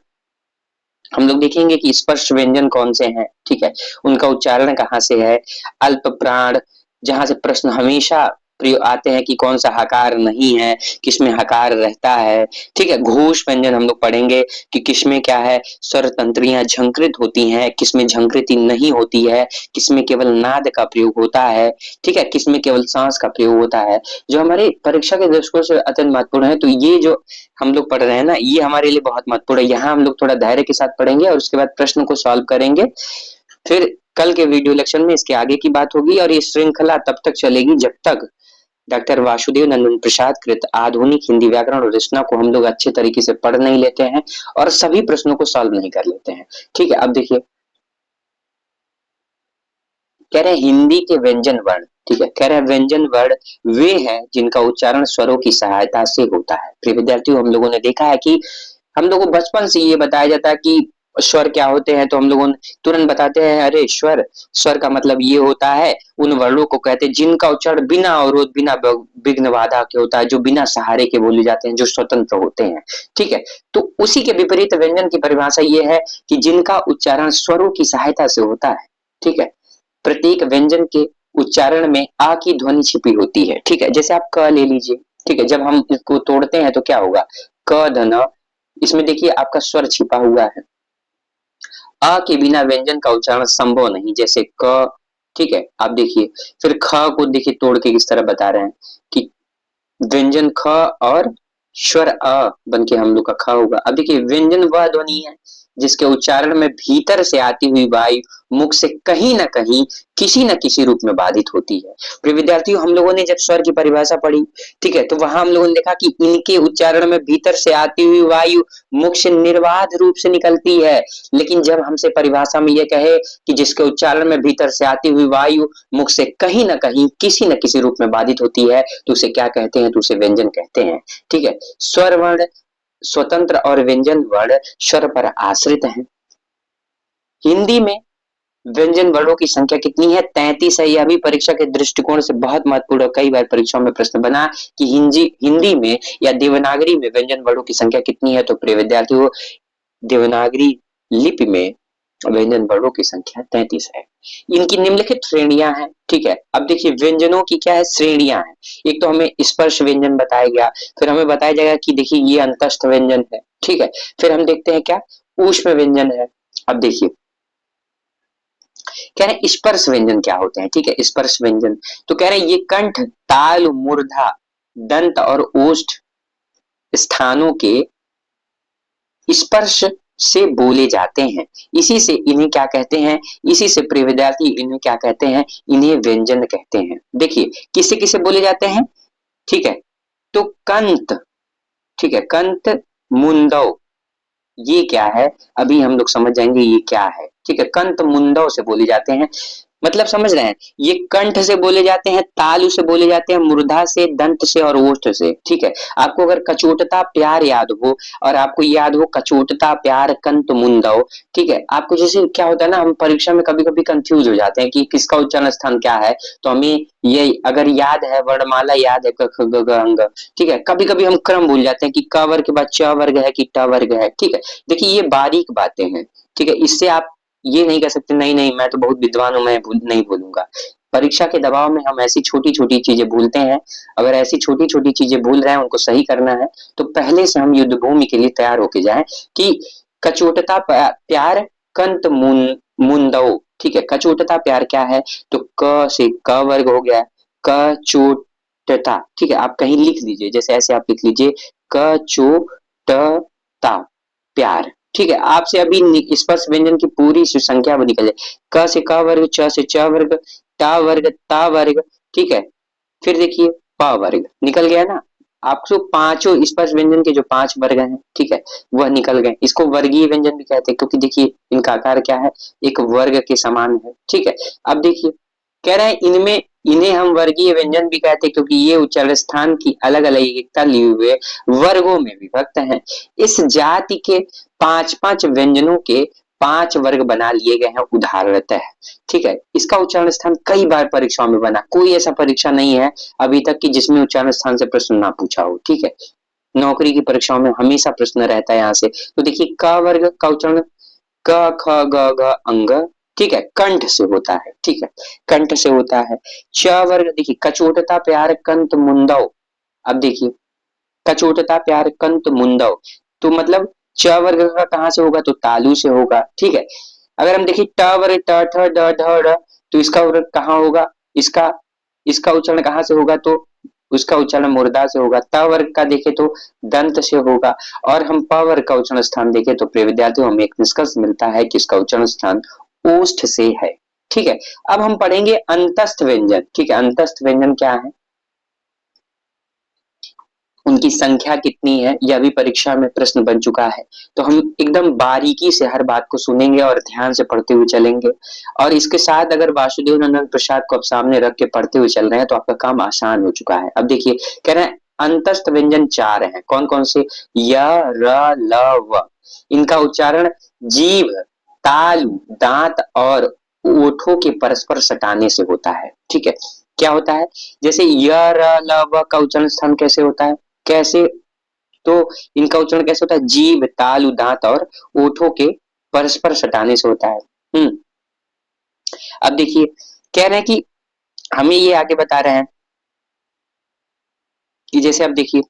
हम लोग देखेंगे कि स्पर्श व्यंजन कौन से हैं। ठीक है, उनका उच्चारण कहाँ से है, अल्प प्राण जहां से प्रश्न हमेशा प्रयोग आते हैं कि कौन सा हकार नहीं है, किसमें हकार रहता है। ठीक है, घोष व्यंजन हम लोग पढ़ेंगे कि किसमें क्या है स्वर तंत्रियां झंकृत होती हैं, किसमें झंकृति नहीं होती है, किसमें केवल नाद का प्रयोग होता है। ठीक है, किसमें केवल सांस का प्रयोग होता है, जो हमारे परीक्षा के दृष्टिकोण से अत्यंत महत्वपूर्ण है। तो ये जो हम लोग पढ़ रहे हैं ना ये हमारे लिए बहुत महत्वपूर्ण है। यहाँ हम लोग थोड़ा धैर्य के साथ पढ़ेंगे और उसके बाद प्रश्न को सॉल्व करेंगे। फिर कल के वीडियो लेक्चर में इसके आगे की बात होगी और ये श्रृंखला तब तक चलेगी जब तक डॉक्टर वासुदेव नंदन प्रसाद कृत आधुनिक हिंदी व्याकरण और रचना को हम लोग अच्छे तरीके से पढ़ नहीं लेते हैं और सभी प्रश्नों को सॉल्व नहीं कर लेते हैं। ठीक है, अब देखिए कह रहे हैं हिंदी के व्यंजन वर्ण। ठीक है, कह रहे हैं व्यंजन वर्ण वे हैं जिनका उच्चारण स्वरों की सहायता से होता है। प्रिय विद्यार्थियों हम लोगों ने देखा है कि हम लोगों को बचपन से ये बताया जाता है कि स्वर क्या होते हैं, तो हम लोगों तुरंत बताते हैं अरे स्वर, स्वर का मतलब ये होता है उन वर्णों को कहते हैं जिनका उच्चारण बिना अवरोध बिना विघ्न बाधा के होता है, जो बिना सहारे के बोले जाते हैं, जो स्वतंत्र होते हैं। ठीक है, तो उसी के विपरीत व्यंजन की परिभाषा ये है कि जिनका उच्चारण स्वरों की सहायता से होता है। ठीक है, प्रत्येक व्यंजन के उच्चारण में आ की ध्वनि छिपी होती है। ठीक है, जैसे आप क ले लीजिए। ठीक है, जब हम इसको तोड़ते हैं तो क्या होगा क धन, इसमें देखिए आपका स्वर छिपा हुआ है। अ के बिना व्यंजन का उच्चारण संभव नहीं, जैसे क। ठीक है, आप देखिए फिर ख को देखिए तोड़ के किस तरह बता रहे हैं कि व्यंजन ख और स्वर अ बन के हम लोग का ख होगा। अब देखिए व्यंजन वह ध्वनि है जिसके उच्चारण में भीतर से आती हुई वायु मुख से कहीं ना कहीं किसी न किसी रूप में बाधित होती है। प्रिय विद्यार्थियों हम लोगों ने जब स्वर की परिभाषा पढ़ी, ठीक है, तो वहां हम लोगों ने देखा कि इनके उच्चारण में भीतर से आती हुई वायु मुख से निर्बाध रूप से निकलती है। लेकिन जब हमसे परिभाषा में यह कहे कि जिसके उच्चारण में भीतर से आती हुई वायु मुख से कहीं ना कहीं किसी न किसी रूप में बाधित होती है तो उसे क्या कहते हैं, तो उसे व्यंजन कहते हैं। ठीक है, स्वर वर्ण स्वतंत्र और व्यंजन वर्ण स्वर पर आश्रित हैं। हिंदी में व्यंजन वर्णों की संख्या कितनी है 33 है। यह भी परीक्षा के दृष्टिकोण से बहुत महत्वपूर्ण है, कई बार परीक्षाओं में प्रश्न बना कि हिंदी में या देवनागरी में व्यंजन वर्णों की संख्या कितनी है, तो प्रिय विद्यार्थियों देवनागरी लिपि में व्यंजन वर्णों की संख्या 33 है। इनकी निम्नलिखित श्रेणियां हैं। ठीक है, अब देखिए व्यंजनों की क्या है श्रेणियां हैं। एक तो हमें स्पर्श व्यंजन बताया गया, फिर हमें बताया जाएगा कि देखिए ये अंतस्थ व्यंजन है। ठीक है, फिर हम देखते हैं क्या ऊष्म व्यंजन है। अब देखिए कह रहे हैं स्पर्श व्यंजन क्या होते हैं। ठीक है, स्पर्श व्यंजन तो कह रहे हैं ये कंठ ताल मूर्धा दंत और ओष्ठ स्थानों के स्पर्श से बोले जाते हैं, इसी से इन्हें क्या कहते हैं, इसी से प्रिय विद्यार्थी इन्हें क्या कहते हैं, इन्हें व्यंजन कहते हैं। देखिए किससे किससे बोले जाते हैं। ठीक है, तो कंत, ठीक है कंत मुंदव ये क्या है अभी हम लोग समझ जाएंगे ये क्या है। ठीक है, कंत मुंदव से बोले जाते हैं, मतलब समझ रहे हैं ये कंठ से बोले जाते हैं, तालु से बोले जाते हैं, मूर्धा से, दंत से और ओष्ठ से। ठीक है, आपको अगर कचोटता प्यार याद हो और आपको याद हो कचोटता प्यार कंत मुंदव। ठीक है, आपको जैसे क्या होता है ना हम परीक्षा में कभी कभी कंफ्यूज हो जाते हैं कि किसका उच्चारण स्थान क्या है, तो हमें ये अगर याद है वर्णमाला याद है क ख ग घ अंग। ठीक है, कभी कभी हम क्रम भूल जाते हैं कि क वर्ग के बाद च वर्ग है कि ट वर्ग है। ठीक है, देखिए ये बारीक बातें हैं। ठीक है, इससे आप ये नहीं कह सकते नहीं नहीं मैं तो बहुत विद्वान हूं मैं नहीं भूलूंगा। परीक्षा के दबाव में हम ऐसी छोटी छोटी चीजें भूलते हैं। अगर ऐसी छोटी छोटी चीजें भूल रहे हैं उनको सही करना है तो पहले से हम युद्ध भूमि के लिए तैयार होके जाएं कि कचोटता प्यार कंत मुंदो। ठीक है, कचोटता प्यार क्या है, तो क से क वर्ग हो गया कचोटता। ठीक है, आप कहीं लिख लीजिए जैसे ऐसे आप लिख लीजिए कचोटता प्यार। ठीक है, आपसे अभी स्पर्श व्यंजन की पूरी संख्या वो निकल जाए क से क वर्ग, च से च वर्ग, टा वर्ग ता वर्ग। ठीक है, फिर देखिए प वर्ग निकल गया ना। आपको पांचों स्पर्श व्यंजन के जो 5 वर्ग हैं, ठीक है, वह निकल गए। इसको वर्गीय व्यंजन भी कहते हैं क्योंकि देखिए इनका आकार क्या है, एक वर्ग के समान है, ठीक है। अब देखिए कह रहे हैं इनमें इन्हें हम वर्गीय व्यंजन भी कहते हैं क्योंकि ये उच्चारण स्थान की अलग अलग एकता लिए हुए वर्गों में विभक्त हैं। इस जाति के 5-5 व्यंजनों के 5 वर्ग बना लिए गए हैं उदाहरणतः, ठीक है। इसका उच्चारण स्थान कई बार परीक्षाओं में बना, कोई ऐसा परीक्षा नहीं है अभी तक की जिसमें उच्चारण स्थान से प्रश्न ना पूछा हो, ठीक है। नौकरी की परीक्षाओं में हमेशा प्रश्न रहता है यहाँ से। तो देखिए क वर्ग का उच्चारण क ख ग घ अंग, ठीक है, कंठ से होता है, ठीक है, कंठ से होता है। च वर्ग देखिए कचोटता प्यार कंत मुंदौ। अब देखिए कचोटता प्यार कंत मुंदौ, तो मतलब च वर्ग का कहां से होगा, तो तालु से होगा, ठीक है। अगर हम देखिए ट वर्ग ट ठ ड ढ ड़, तो इसका वर्ग कहाँ होगा, इसका इसका उच्चारण कहाँ से होगा, तो उसका उच्चारण मूर्धा से होगा। त वर्ग का देखे तो दंत से होगा। और हम प वर्ग का उच्चारण स्थान देखे तो प्रिय विद्यार्थियों हमें एक निष्कर्ष मिलता है कि इसका उच्चारण स्थान ओष्ठ से है, ठीक है। अब हम पढ़ेंगे अंतस्थ व्यंजन, ठीक है। अंतस्थ व्यंजन क्या है, उनकी संख्या कितनी है, यह भी परीक्षा में प्रश्न बन चुका है। तो हम एकदम बारीकी से हर बात को सुनेंगे और ध्यान से पढ़ते हुए चलेंगे। और इसके साथ अगर वासुदेव नंदन प्रसाद को आप सामने रख के पढ़ते हुए चल रहे हैं तो आपका काम आसान हो चुका है। अब देखिए कह रहे हैं अंतस्थ व्यंजन 4 हैं, कौन कौन से, य र ल व। इनका उच्चारण जीभ, तालु, दांत और ओठों के परस्पर सटाने से होता है, ठीक है। क्या होता है, जैसे य र ल व का उच्चारण स्थान कैसे होता है, कैसे, तो इनका उच्चारण कैसे होता है, जीभ, तालु, दांत और ओठों के परस्पर सटाने से होता है। अब देखिए कह रहे हैं कि हमें ये आगे बता रहे हैं कि जैसे अब देखिए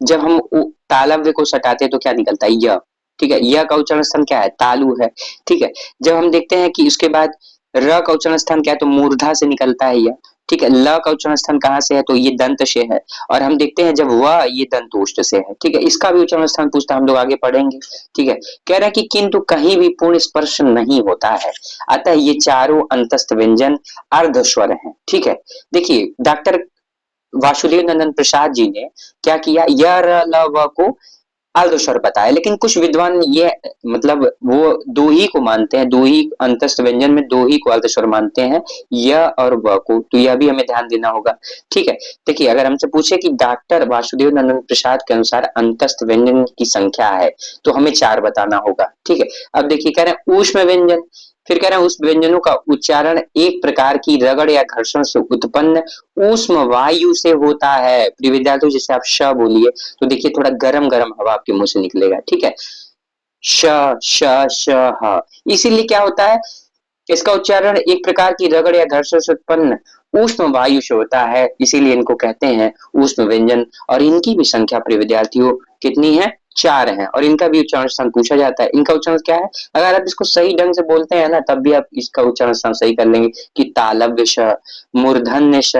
जब हम तालव्य को सटाते हैं तो क्या निकलता है, य, ठीक है। य का उच्चारण स्थान क्या है, तालु है, ठीक है। जब हम देखते हैं कि उसके बाद र का उच्चारण स्थान क्या है, तो मूर्धा से निकलता है यह, ठीक है। ल का उच्चारण स्थान कहाँ से है, तो ये दंत से है। और हम देखते हैं जब व ये दंतोष्ठ से है, ठीक है। इसका भी उच्चारण स्थान पूछता है, हम लोग आगे पढ़ेंगे, ठीक है। कह रहा है कि किंतु कहीं भी पूर्ण स्पर्श नहीं होता है, अतः ये चारों अंतस्थ व्यंजन अर्धस्वर हैं, ठीक है। देखिए डॉक्टर वासुदेव नंदन प्रसाद जी ने क्या किया, य र ल व को अर्धस्वर बताया, लेकिन कुछ विद्वान ये मतलब वो दो ही को मानते हैं, दो ही अंतस्थ व्यंजन में दो ही को अर्धस्वर मानते हैं, य और व को। तो यह भी हमें ध्यान देना होगा, ठीक है। देखिए अगर हमसे पूछे कि डॉक्टर वासुदेव नंदन प्रसाद के अनुसार अंतस्थ व्यंजन की संख्या है तो हमें 4 बताना होगा, ठीक है। अब देखिए कह रहे हैं ऊष्म व्यंजन, फिर कह रहे हैं उस व्यंजनों का उच्चारण एक प्रकार की रगड़ या घर्षण से उत्पन्न ऊष्म वायु से होता है। प्रिय विद्यार्थियों जैसे आप श बोलिए तो देखिए थोड़ा गरम गरम हवा आपके मुंह से निकलेगा, ठीक है। श श श ह, इसीलिए क्या होता है, इसका उच्चारण एक प्रकार की रगड़ या घर्षण से उत्पन्न ऊष्म वायु से होता है, इसीलिए इनको कहते हैं ऊष्म व्यंजन। और इनकी भी संख्या प्रिय विद्यार्थियों कितनी है, 4 है। और इनका भी उच्चारण स्थान पूछा जाता है, इनका उच्चारण क्या है, अगर आप इसको सही ढंग से बोलते हैं ना तब भी आप इसका उच्चारण स्थान सही कर लेंगे कि तालव्य श, मूर्धन्य श,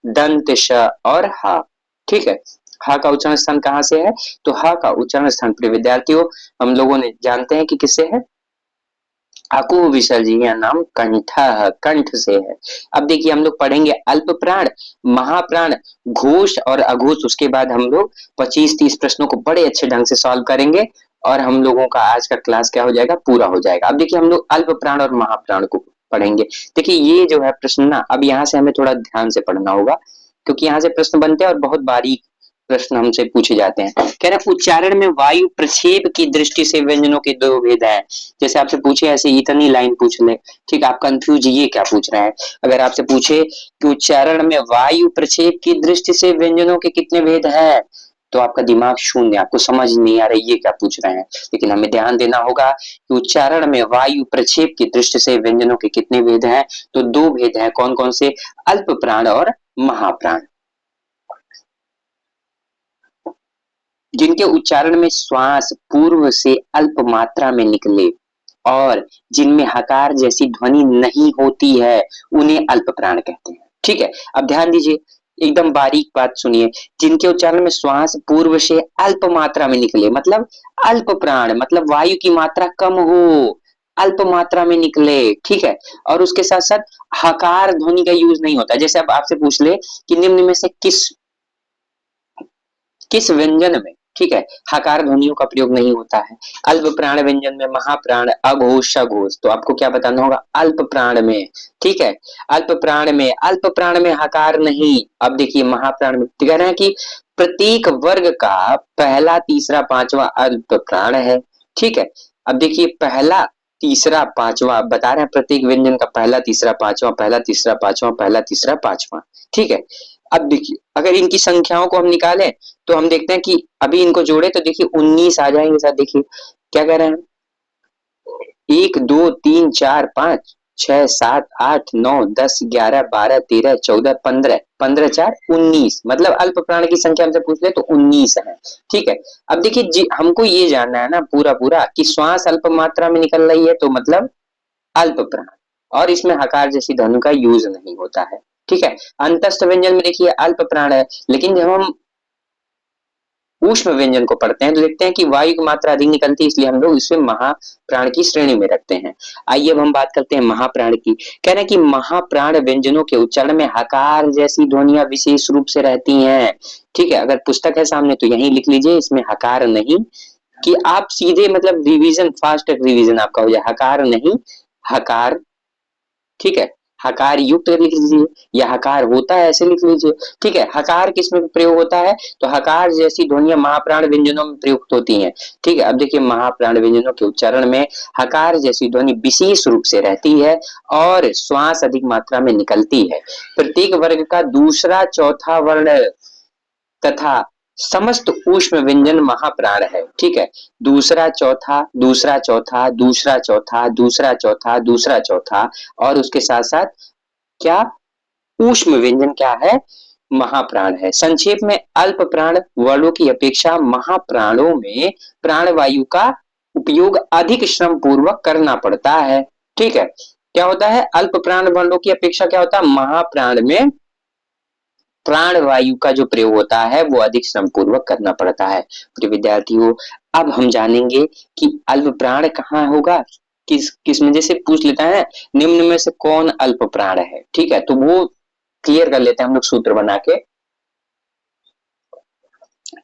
दंत श और ह, ठीक है। ह का उच्चारण स्थान कहाँ से है, तो ह का उच्चारण स्थान प्रिय विद्यार्थियों हम लोगों ने जानते हैं कि किससे है, अकु विसर्जनीय नाम कंठ, कंठ से है। अब देखिए हम लोग पढ़ेंगे अल्प प्राण, महाप्राण, घोष और अघोष, उसके बाद हम लोग 25-30 प्रश्नों को बड़े अच्छे ढंग से सॉल्व करेंगे और हम लोगों का आज का क्लास क्या हो जाएगा, पूरा हो जाएगा। अब देखिए हम लोग अल्प प्राण और महाप्राण को पढ़ेंगे। देखिए ये जो है प्रश्न ना, अब यहाँ से हमें थोड़ा ध्यान से पढ़ना होगा क्योंकि यहाँ से प्रश्न बनते हैं और बहुत बारीक प्रश्न हमसे पूछे जाते हैं। कह रहे हैं उच्चारण में वायु प्रक्षेप की दृष्टि से व्यंजनों के 2 भेद हैं। जैसे आपसे पूछे ऐसे इतनी लाइन पूछ ले, ठीक, आप कंफ्यूज ये क्या पूछ रहे हैं। अगर आपसे पूछे कि उच्चारण में वायु प्रक्षेप की दृष्टि से व्यंजनों के कितने भेद हैं, तो आपका दिमाग शून्य, आपको समझ नहीं आ रही ये क्या पूछ रहे हैं। लेकिन हमें ध्यान देना होगा कि उच्चारण में वायु प्रक्षेप की दृष्टि से व्यंजनों के कितने भेद हैं, तो 2 भेद हैं, कौन कौन से, अल्प प्राण और महाप्राण। जिनके उच्चारण में श्वास पूर्व से अल्प मात्रा में निकले और जिनमें हकार जैसी ध्वनि नहीं होती है उन्हें अल्प प्राण कहते हैं, ठीक है। अब ध्यान दीजिए एकदम बारीक बात सुनिए, जिनके उच्चारण में श्वास पूर्व से अल्प मात्रा में निकले मतलब अल्प प्राण मतलब वायु की मात्रा कम हो, अल्प मात्रा में निकले, ठीक है। और उसके साथ साथ हकार ध्वनि का यूज नहीं होता। जैसे अब आपसे पूछ ले कि निम्न में से किस व्यंजन में, ठीक है, हकार ध्वनियों का प्रयोग नहीं होता है? अल्प प्राण व्यंजन में महाप्राण, अघोष, सघोष। तो आपको क्या बताना होगा? अल्प प्राण में, ठीक है, अल्प प्राण में हकार नहीं। अब देखिए महाप्राण में तो कह रहे हैं कि प्रत्येक वर्ग का पहला तीसरा पांचवा अल्प प्राण है, ठीक है। अब देखिए पहला तीसरा पांचवा बता रहे हैं, प्रत्येक व्यंजन का पहला तीसरा पांचवा, पहला तीसरा पांचवा, पहला तीसरा पांचवा, ठीक है। अब देखिए अगर इनकी संख्याओं को हम निकालें तो हम देखते हैं कि अभी इनको जोड़े तो देखिए 19 आ जाएंगे सर। देखिए क्या कह रहे हैं, 1 2 3 4 5 6 7 8 9 10 11 12 13 14 15, 15 4 19, मतलब अल्प प्राण की संख्या हमसे पूछ ले तो 19 है, ठीक है। अब देखिए जी हमको ये जानना है ना पूरा पूरा कि श्वास अल्प मात्रा में निकल रही है तो मतलब अल्प प्राण, और इसमें हकार जैसी ध्वनि का यूज नहीं होता है, ठीक है। अंतस्थ व्यंजन में देखिए अल्प प्राण है, लेकिन जब हम ऊष्म व्यंजन को पढ़ते हैं तो देखते हैं कि वायु की मात्रा अधिक निकलती है, इसलिए हम लोग इसे महाप्राण की श्रेणी में रखते हैं। आइए अब हम बात करते हैं महाप्राण की। कह रहे हैं कि महाप्राण व्यंजनों के उच्चारण में हकार जैसी ध्वनियां विशेष रूप से रहती हैं, ठीक है। अगर पुस्तक है सामने तो यही लिख लीजिए, इसमें हकार नहीं, कि आप सीधे मतलब रिवीजन, फास्ट रिवीजन आपका हो जाए, हकार नहीं, हकार, ठीक है। हकार युक्त लिख लीजिए या हकार होता है ऐसे लिख लीजिए, ठीक है। हकार किसमें प्रयोग होता है? तो हकार जैसी ध्वनियां महाप्राण व्यंजनों में प्रयुक्त होती हैं, ठीक है। अब देखिए महाप्राण व्यंजनों के उच्चारण में हकार जैसी ध्वनि विशेष रूप से रहती है और श्वास अधिक मात्रा में निकलती है। प्रत्येक वर्ग का दूसरा चौथा वर्ण तथा समस्त ऊष्म व्यंजन महाप्राण है, ठीक है। दूसरा चौथा, दूसरा चौथा, दूसरा चौथा, दूसरा चौथा, दूसरा चौथा, और उसके साथ साथ क्या, ऊष्म व्यंजन क्या है? महाप्राण है। संक्षेप में अल्प प्राण वर्णों की अपेक्षा महाप्राणों में प्राणवायु का उपयोग अधिक श्रम पूर्वक करना पड़ता है, ठीक है। क्या होता है? अल्प प्राण वर्णों की अपेक्षा क्या होता है? महाप्राण में प्राण वायु का जो प्रयोग होता है वो अधिक श्रम पूर्वक करना पड़ता है। प्रिय विद्यार्थियों, अब हम जानेंगे कि अल्प प्राण कहाँ होगा, किस किस में, जैसे पूछ लेता है निम्न में से कौन अल्प प्राण है, ठीक है। तो वो क्लियर कर लेते हैं हम लोग सूत्र बना के,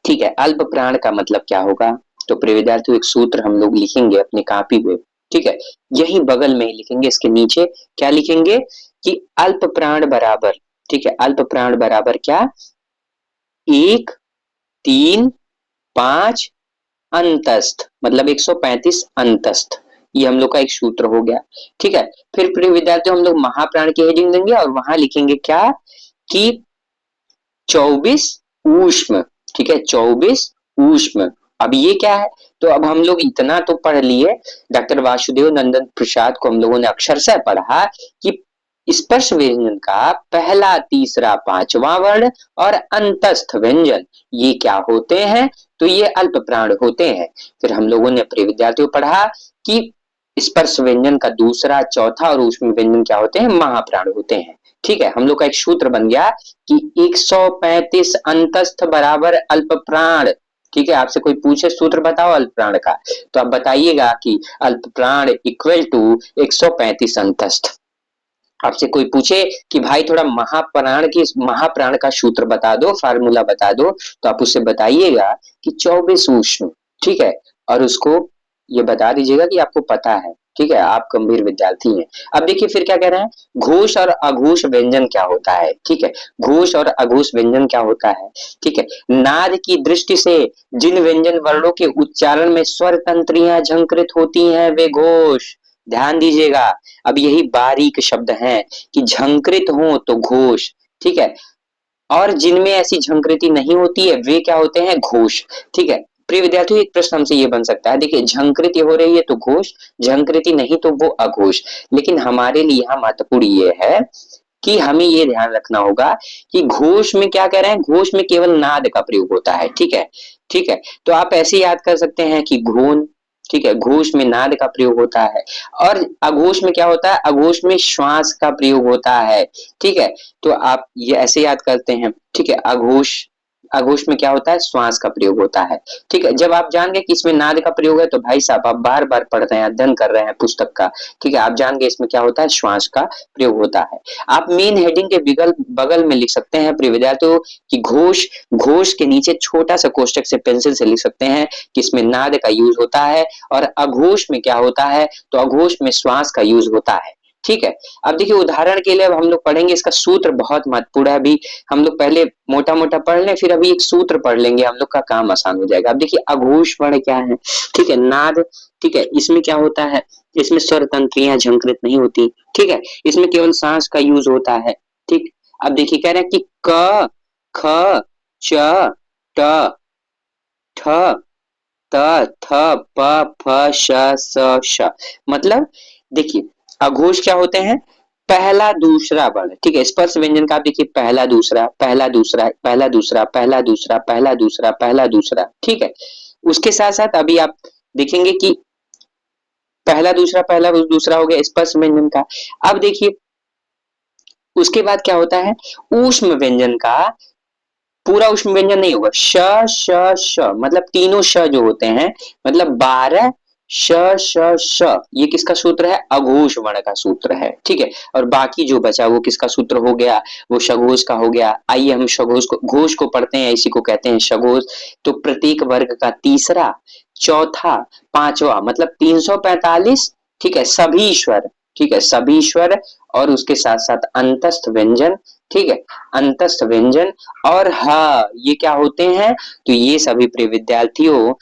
ठीक है। अल्प प्राण का मतलब क्या होगा? तो प्रिय विद्यार्थियों एक सूत्र हम लोग लिखेंगे अपनी कॉपी पे, ठीक है। यही बगल में ही लिखेंगे, इसके नीचे क्या लिखेंगे कि अल्प प्राण बराबर, ठीक है, अल्प प्राण बराबर क्या, 1 3 5 अंतस्थ, मतलब 135 अंतस्थ। ये हम लोग का एक सूत्र हो गया, ठीक है। फिर प्रिय विद्यार्थियों हम लोग महाप्राण की हेडिंग देंगे और वहां लिखेंगे क्या कि 24 ऊष्म, ठीक है, 24 ऊष्म। अब ये क्या है? तो अब हम लोग इतना तो पढ़ लिए, डॉक्टर वासुदेव नंदन प्रसाद को हम लोगों ने अक्षरशः पढ़ा कि स्पर्श व्यंजन का पहला तीसरा पांचवा वर्ण और अंतस्थ व्यंजन ये क्या होते हैं? तो ये अल्प प्राण होते हैं। फिर हम लोगों ने प्रिय विद्यार्थियों पढ़ा कि स्पर्श व्यंजन का दूसरा चौथा और ऊष्म व्यंजन क्या होते हैं? महाप्राण होते हैं, ठीक है। हम लोग का एक सूत्र बन गया कि 135 अंतस्थ बराबर अल्प प्राण, ठीक है। आपसे कोई पूछे सूत्र बताओ अल्प प्राण का, तो आप बताइएगा कि अल्प प्राण इक्वल टू 135 अंतस्थ। आपसे कोई पूछे कि भाई थोड़ा महाप्राण का सूत्र बता दो, फार्मूला बता दो, तो आप उससे बताइएगा कि 24 ऊष्म, ठीक है। और उसको ये बता दीजिएगा कि आपको पता है, ठीक है, आप गंभीर विद्यार्थी हैं। अब देखिए फिर क्या कह रहे हैं, घोष और अघोष व्यंजन क्या होता है, ठीक है। घोष और अघोष व्यंजन क्या होता है, ठीक है। नाद की दृष्टि से जिन व्यंजन वर्णों के उच्चारण में स्वर तंत्रियां झंकृत होती हैं वे घोष, ध्यान दीजिएगा। अब यही बारीक शब्द हैं कि झंकृत हो तो घोष, ठीक है, और जिनमें ऐसी झंकृति नहीं होती है वे क्या होते हैं? घोष, ठीक है। प्रिय विद्यार्थियों एक प्रश्न हमसे ये बन सकता है, देखिए झंकृति हो रही है तो घोष, झंकृति नहीं तो वो अघोष। लेकिन हमारे लिए यहाँ महत्वपूर्ण ये है कि हमें ये ध्यान रखना होगा कि घोष में क्या कह रहे हैं, घोष में केवल नाद का प्रयोग होता है, ठीक है, ठीक है। तो आप ऐसे याद कर सकते हैं कि घोन, ठीक है, घोष में नाद का प्रयोग होता है, और अघोष में क्या होता है? अघोष में श्वास का प्रयोग होता है, ठीक है। तो आप ये ऐसे याद करते हैं, ठीक है, अघोष, अघोष में क्या होता है, श्वास का प्रयोग होता है। ठीक है, जब आप जान गए कि इसमें नाद का प्रयोग है तो भाई साहब आप बार बार पढ़ रहे हैं, अध्ययन कर रहे हैं पुस्तक का। ठीक है, आप जान गए इसमें क्या होता है, श्वास का प्रयोग होता है। आप मेन हेडिंग के बगल बगल में लिख सकते हैं प्रिय विद्यार्थियों कि घोष, घोष के नीचे छोटा सा कोष्टक से पेंसिल से लिख सकते हैं कि इसमें नाद का यूज होता है, और अघोष में क्या होता है, तो अघोष में श्वास का यूज होता है। ठीक है, अब देखिए उदाहरण के लिए अब हम लोग पढ़ेंगे, इसका सूत्र बहुत महत्वपूर्ण है। अभी हम लोग पहले मोटा मोटा पढ़ लें, फिर अभी एक सूत्र पढ़ लेंगे, हम लोग का काम आसान हो जाएगा। अब देखिए अघोष वर्ण क्या है, ठीक है, नाद। ठीक है, इसमें क्या होता है, इसमें स्वर तंत्रियां झंकृत नहीं होती। ठीक है, इसमें केवल सांस का यूज होता है। ठीक, अब देखिए कह रहे हैं कि क, ख, च, ट, ठ, त, थ, प, फ, श, स, श। मतलब देखिए अघोष क्या होते हैं, पहला दूसरा वर्ण। ठीक है, स्पर्श व्यंजन का आप देखिए पहला दूसरा, पहला दूसरा, पहला दूसरा, पहला दूसरा, पहला दूसरा, पहला दूसरा। ठीक है, उसके साथ साथ अभी आप देखेंगे कि पहला दूसरा, पहला दूसरा हो गया स्पर्श व्यंजन का। अब देखिए उसके बाद क्या होता है, ऊष्म व्यंजन का पूरा ऊष्म व्यंजन नहीं होगा, श, श, श, मतलब तीनों श जो होते हैं, मतलब 12 श, श, श, ये किसका सूत्र है, अघोष वर्ण का सूत्र है। ठीक है, और बाकी जो बचा वो किसका सूत्र हो गया, वो सघोष का हो गया। आइए हम सघोष को, घोष को पढ़ते हैं, इसी को कहते हैं सघोष। तो प्रत्येक वर्ग का तीसरा, चौथा, पांचवा, मतलब 345। ठीक है, सभी स्वर। ठीक है, सभी स्वर, और उसके साथ साथ अंतस्थ व्यंजन। ठीक है, अंतस्थ व्यंजन और हाँ ये क्या होते हैं, तो ये सभी प्रिय विद्यार्थियों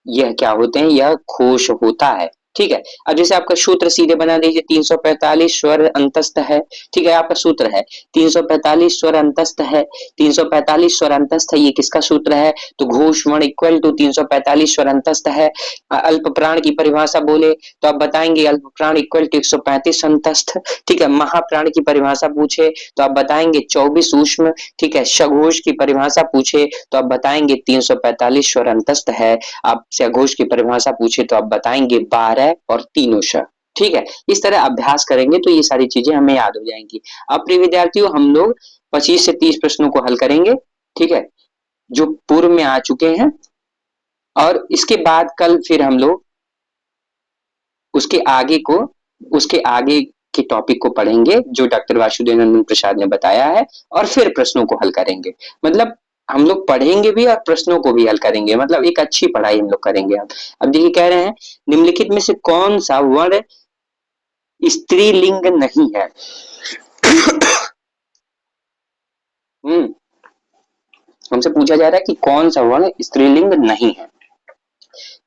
यह क्या होते हैं, यह घोष होता है। ठीक है, अब जैसे आपका सूत्र सीधे बना दीजिए, 345 स्वर अंतस्थ है। ठीक है, आपका सूत्र है 345 स्वर अंतस्थ है, 345 स्वर अंतस्थ है, ये किसका सूत्र है, तो घोष वर्ण इक्वल टू 345 स्वर अंतस्थ है। अल्प प्राण की परिभाषा बोले तो आप बताएंगे अल्प प्राण इक्वल टू 135 अंतस्थ। ठीक है, महाप्राण की परिभाषा पूछे तो आप बताएंगे 24 ऊष्म। ठीक है, सघोष की परिभाषा पूछे तो आप बताएंगे 345 स्वर अंतस्थ है। आपसे अघोष की परिभाषा पूछे तो आप बताएंगे 12 और तीनों श। ठीक है, इस तरह अभ्यास करेंगे तो ये सारी चीजें हमें याद हो जाएंगी। अब प्रिय विद्यार्थियों हम लोग 25 से 30 प्रश्नों को हल करेंगे। ठीक है, जो पूर्व में आ चुके हैं, और इसके बाद कल फिर हम लोग उसके आगे को, उसके आगे के टॉपिक को पढ़ेंगे जो डॉक्टर वासुदेव नंदन प्रसाद ने बताया है, और फिर प्रश्नों को हल करेंगे। मतलब हम लोग पढ़ेंगे भी और प्रश्नों को भी हल करेंगे, मतलब एक अच्छी पढ़ाई हम लोग करेंगे। अब देखिए कह रहे हैं निम्नलिखित में से कौन सा वर्ण स्त्रीलिंग नहीं है। हमसे पूछा जा रहा है कि कौन सा वर्ण स्त्रीलिंग नहीं है।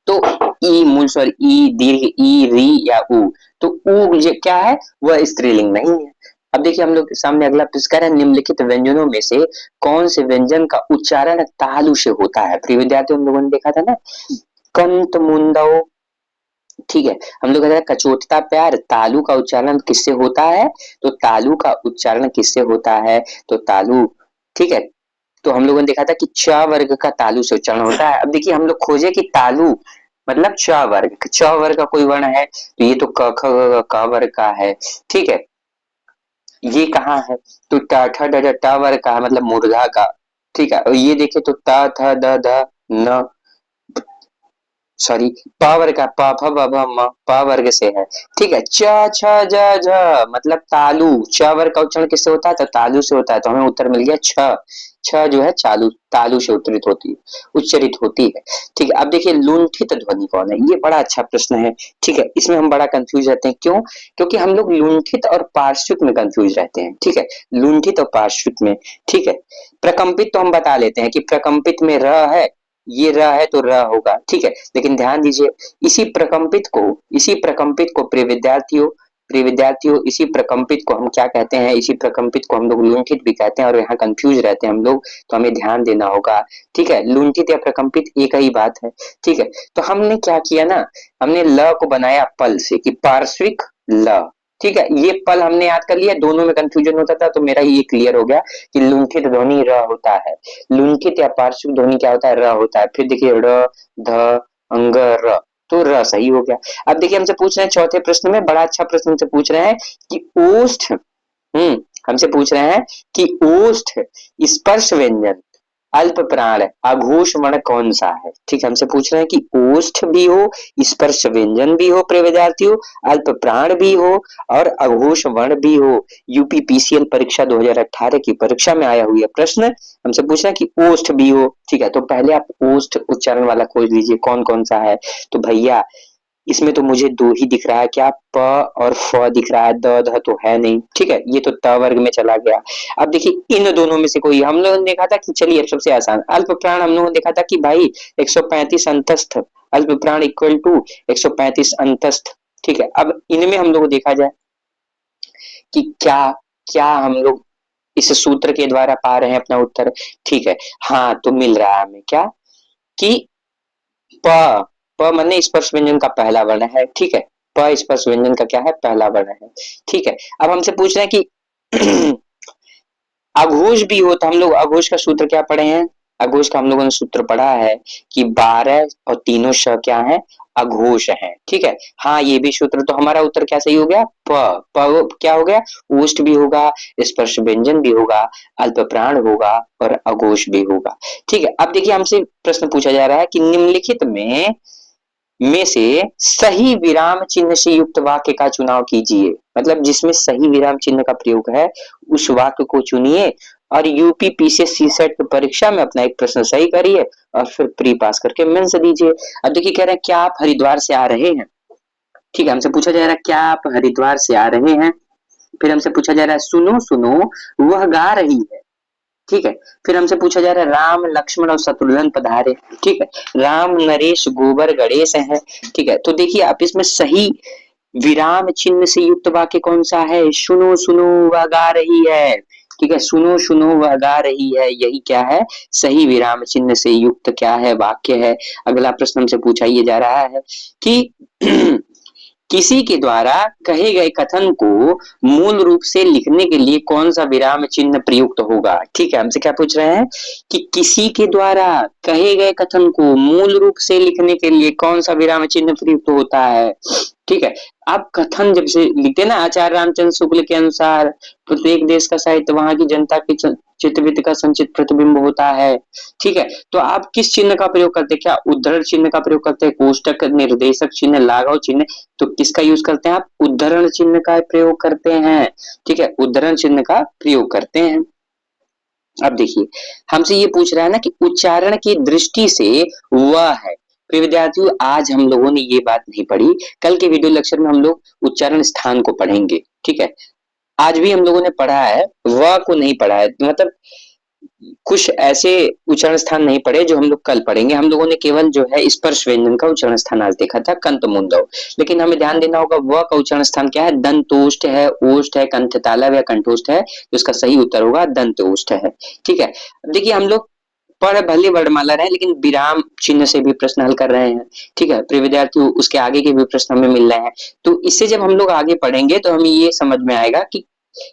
तो ई मूल स्वर ई, दीर्घ ई, री या उ, तो उ ये क्या है, वह स्त्रीलिंग नहीं है। अब देखिए हम लोग के सामने अगला प्रश्न कह रहा है निम्नलिखित व्यंजनों में से कौन से व्यंजन का उच्चारण तालु से होता है। प्रिय विद्यार्थियों हम लोगों ने देखा था ना, कंत मुंदो। ठीक है, हम लोग कहते हैं कचोटता प्यार, तालु का उच्चारण किससे होता है, तो तालु का उच्चारण किससे होता है, तो तालु। ठीक है, तो हम लोगों ने देखा था कि च वर्ग का तालु से उच्चारण होता है। अब देखिए हम लोग खोजे कि तालु मतलब च वर्ग, च वर्ग का कोई वर्ण है, तो ये तो क ख ग घ क वर्ग का है। ठीक है, ये कहाँ है, तो ट ठ ड ढ ट वर्ग का है, मतलब मुर्गा का। ठीक है, और ये देखे तो त थ द ध न, सॉरी प वर्ग का, प फ ब भ म, प वर्ग से है। ठीक है, च छ ज झ मतलब तालु, च वर्ग का उच्चारण किससे होता है, तो तालु से होता है। तो हमें उत्तर मिल गया छ। छ जो है चालू, तालु से उच्चरित होती है, उच्चरित होती है। ठीक है, अब देखिए लुंठित ध्वनि कौन है, ये बड़ा अच्छा प्रश्न है। ठीक है, इसमें हम बड़ा कंफ्यूज रहते हैं, क्यों, क्योंकि हम लोग लुंठित और पार्श्विक में कंफ्यूज रहते हैं। ठीक है, लुंठित और पार्श्विक में। ठीक है, प्रकंपित तो हम बता लेते हैं कि प्रकंपित में र है, ये र है तो र होगा। ठीक है, लेकिन ध्यान दीजिए इसी प्रकंपित को, इसी प्रकंपित को प्रिय विद्यार्थियों, प्रिय विद्यार्थियों इसी प्रकंपित को हम क्या कहते हैं, इसी प्रकंपित को हम लोग लुंठित भी कहते हैं, और यहाँ कंफ्यूज रहते हैं हम लोग, तो हमें ध्यान देना होगा। ठीक है, लुंठित या प्रकंपित एक ही बात है। ठीक है, तो हमने क्या किया ना, हमने ल को बनाया पल से कि पार्श्विक ल। ठीक है, ये पल हमने याद कर लिया, दोनों में कंफ्यूजन होता था, तो मेरा ये क्लियर हो गया कि लुंठित ध्वनि र होता है, लुंठित या पार्श्विक ध्वनि क्या होता है, र होता है। फिर देखिए र, ध, अंग, र, तो र सही हो गया। अब देखिए हमसे पूछ रहे हैं चौथे प्रश्न में, बड़ा अच्छा प्रश्न हमसे पूछ रहे हैं कि ओष्ठ, हमसे पूछ रहे हैं कि ओष्ठ स्पर्श व्यंजन अल्प प्राण अघोष वर्ण कौन सा है? ठीक है, हमसे पूछ रहे हैं कि ओष्ठ भी हो, स्पर्श व्यंजन भी हो प्रिय विद्यार्थियों, अल्प प्राण भी हो और अघोष वर्ण भी हो। यूपीपीसीएल परीक्षा 2018 की परीक्षा में आया हुआ प्रश्न हमसे पूछ रहे हैं कि ओष्ठ भी हो। ठीक है, तो पहले आप ओष्ठ उच्चारण वाला खोज लीजिए कौन कौन सा है। तो भैया इसमें तो मुझे दो ही दिख रहा है, क्या प और फ दिख रहा है, द ध तो है नहीं। ठीक है, ये तो त वर्ग में चला गया। अब देखिए इन दोनों में से कोई, हम लोगों ने देखा था कि चलिए अब सबसे आसान अल्प प्राण, हम लोगों ने देखा था कि भाई 135 अंतस्थ, अल्प प्राण इक्वल टू 135 अंतस्थ। ठीक है, अब इनमें हम लोग देखा जाए कि क्या क्या हम लोग इस सूत्र के द्वारा पा रहे हैं अपना उत्तर। ठीक है, हाँ तो मिल रहा है हमें क्या कि प प माने स्पर्श व्यंजन का पहला वर्ण है। ठीक है, प स्पर्श व्यंजन का क्या है, पहला वर्ण है। ठीक है, अब हमसे पूछ रहे हैं कि अघोष भी हो, तो हम लोग अघोष का सूत्र क्या पढ़े हैं, अघोष का हम लोगों ने सूत्र पढ़ा है कि 12 और तीनों श क्या है, अघोष है। ठीक है, हाँ ये भी सूत्र, तो हमारा उत्तर क्या सही हो गया, प क्या हो गया, ओष्ठ भी होगा, स्पर्श व्यंजन भी होगा, अल्प प्राण होगा और अघोष भी होगा। ठीक है, अब देखिए हमसे प्रश्न पूछा जा रहा है कि निम्नलिखित में से सही विराम चिन्ह से युक्त वाक्य का चुनाव कीजिए। मतलब जिसमें सही विराम चिन्ह का प्रयोग है उस वाक्य को चुनिए और यूपीपीसीएस सीसेट परीक्षा में अपना एक प्रश्न सही करिए और फिर प्री पास करके मेंस दीजिए। अब देखिए कह रहे हैं क्या आप हरिद्वार से आ रहे हैं। ठीक है, हमसे पूछा जा रहा है क्या आप हरिद्वार से आ रहे हैं। फिर हमसे पूछा जा रहा है सुनो सुनो वह गा रही है। ठीक है, फिर हमसे पूछा जा रहा है राम लक्ष्मण और शत्रुघ्न पधारे। ठीक है, राम नरेश गोबर गणेश है। ठीक है, तो देखिए आप इसमें सही विराम चिन्ह से युक्त वाक्य कौन सा है, सुनो सुनो वह गा रही है। ठीक है, सुनो सुनो वह गा रही है, यही क्या है, सही विराम चिन्ह से युक्त क्या है, वाक्य है। अगला प्रश्न हमसे पूछा ये जा रहा है कि किसी के द्वारा कहे गए कथन को मूल रूप से लिखने के लिए कौन सा विराम चिन्ह प्रयुक्त होगा। ठीक है, हमसे क्या पूछ रहे हैं कि किसी के द्वारा कहे गए कथन को मूल रूप से लिखने के लिए कौन सा विराम चिन्ह प्रयुक्त होता है। ठीक है, आप कथन जब से लिखते ना, आचार्य रामचंद्र शुक्ल के अनुसार प्रत्येक देश का साहित्य वहां की जनता की चित्तवृत्ति का संचित प्रतिबिंब होता है। ठीक है, तो आप किस चिन्ह का प्रयोग करते हैं, क्या उद्धरण चिन्ह का प्रयोग करते हैं, कोष्टक निर्देशक चिन्ह, लाघव चिन्ह, तो किसका यूज करते हैं आप, उद्धरण चिन्ह का प्रयोग करते हैं। ठीक है, उद्धरण चिन्ह का प्रयोग करते हैं। अब देखिए हमसे ये पूछ रहा है ना कि उच्चारण की दृष्टि से वह है। प्रिय विद्यार्थियों आज हम लोगों ने ये बात नहीं पढ़ी, कल के वीडियो लेक्चर में हम लोग उच्चारण स्थान को पढ़ेंगे। ठीक है, आज भी हम लोगों ने पढ़ा है, वह को नहीं पढ़ा है, मतलब कुछ ऐसे उच्चारण स्थान नहीं पढ़े जो हम लोग कल पढ़ेंगे। हम लोगों ने केवल जो है स्पर्श व्यंजन का उच्चारण स्थान आज देखा था, कंत मुंदव, लेकिन हमें ध्यान देना होगा वह का उच्चारण स्थान क्या है, दंतोष्ठ है, ओष्ठ है, कंठ तालव या कंठोष्ठ है, तो इसका सही उत्तर होगा दंतोष्ठ है। ठीक है, देखिए हम लोग पढ़ भले वर्णमाला रहे लेकिन विराम चिन्ह से भी प्रश्न हल कर रहे हैं। ठीक है, प्रिय विद्यार्थियों उसके आगे के भी प्रश्न हमें मिल रहे हैं, तो इससे जब हम लोग आगे पढ़ेंगे तो हमें ये समझ में आएगा कि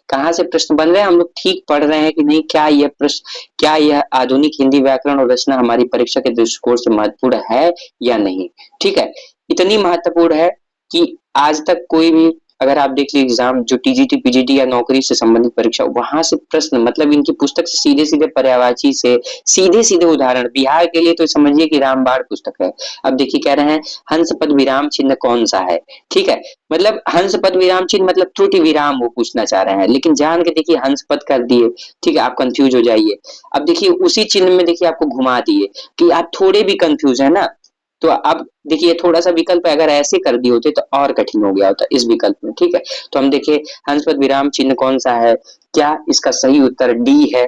कहाँ से प्रश्न बन रहे हैं, हम लोग ठीक पढ़ रहे हैं कि नहीं, क्या यह प्रश्न, क्या यह आधुनिक हिंदी व्याकरण और रचना हमारी परीक्षा के दृष्टिकोण से महत्वपूर्ण है या नहीं। ठीक है, इतनी महत्वपूर्ण है कि आज तक कोई भी, अगर आप देख लीजिए एग्जाम जो टीजीटी पीजीटी या नौकरी से संबंधित परीक्षा, वहां से प्रश्न मतलब इनकी पुस्तक से सीधे सीधे पर्यायवाची से सीधे सीधे उदाहरण, बिहार के लिए तो समझिए कि रामबाण पुस्तक है। अब देखिए कह रहे हैं हंस पद विराम चिन्ह कौन सा है। ठीक है, मतलब हंस पद विराम चिन्ह मतलब त्रुटि विराम वो पूछना चाह रहे हैं, लेकिन जान के देखिए हंस पद कर दिए। ठीक है, आप कंफ्यूज हो जाइए। अब देखिए उसी चिन्ह में देखिए आपको घुमा दिए कि आप थोड़े भी कंफ्यूज है ना, तो अब देखिए थोड़ा सा विकल्प अगर ऐसे कर दिए होते तो और कठिन हो गया होता इस विकल्प में। ठीक है, तो हम देखिए हंस पद विराम चिन्ह कौन सा है, क्या इसका सही उत्तर डी है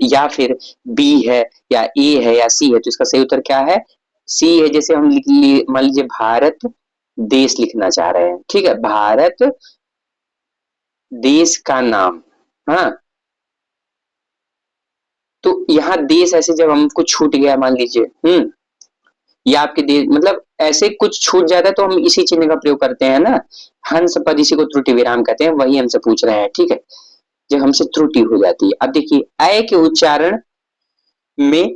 या फिर बी है या ए है या सी है, तो इसका सही उत्तर क्या है, सी है। जैसे हम लिख लिए मान लीजिए भारत देश लिखना चाह रहे हैं। ठीक है, भारत देश का नाम, हाँ, तो यहाँ देश ऐसे जब हमको छूट गया मान लीजिए, या आपके देश मतलब ऐसे कुछ छूट जाता है तो हम इसी चिन्ह का प्रयोग करते हैं ना, हंस पद, इसी को त्रुटि विराम कहते हैं, वही हमसे पूछ रहे हैं। ठीक है, जब हमसे त्रुटि हो जाती है। अब देखिए अय के उच्चारण में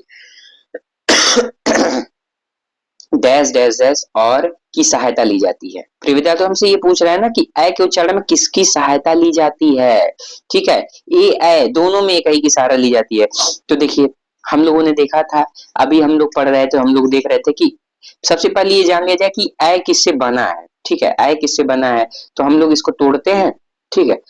डैश डैश डैश और की सहायता ली जाती है। प्रिविदा तो हमसे ये पूछ रहा है ना कि अय के उच्चारण में किसकी सहायता ली जाती है। ठीक है, ए अय दोनों में एक ही की सहारा ली जाती है। तो देखिए हम लोगों ने देखा था, अभी हम लोग पढ़ रहे थे, हम लोग देख रहे थे कि सबसे पहले ये जान लिया जाए कि अ किससे बना है, ठीक है, अ किससे बना है, तो हम लोग इसको तोड़ते हैं, ठीक है,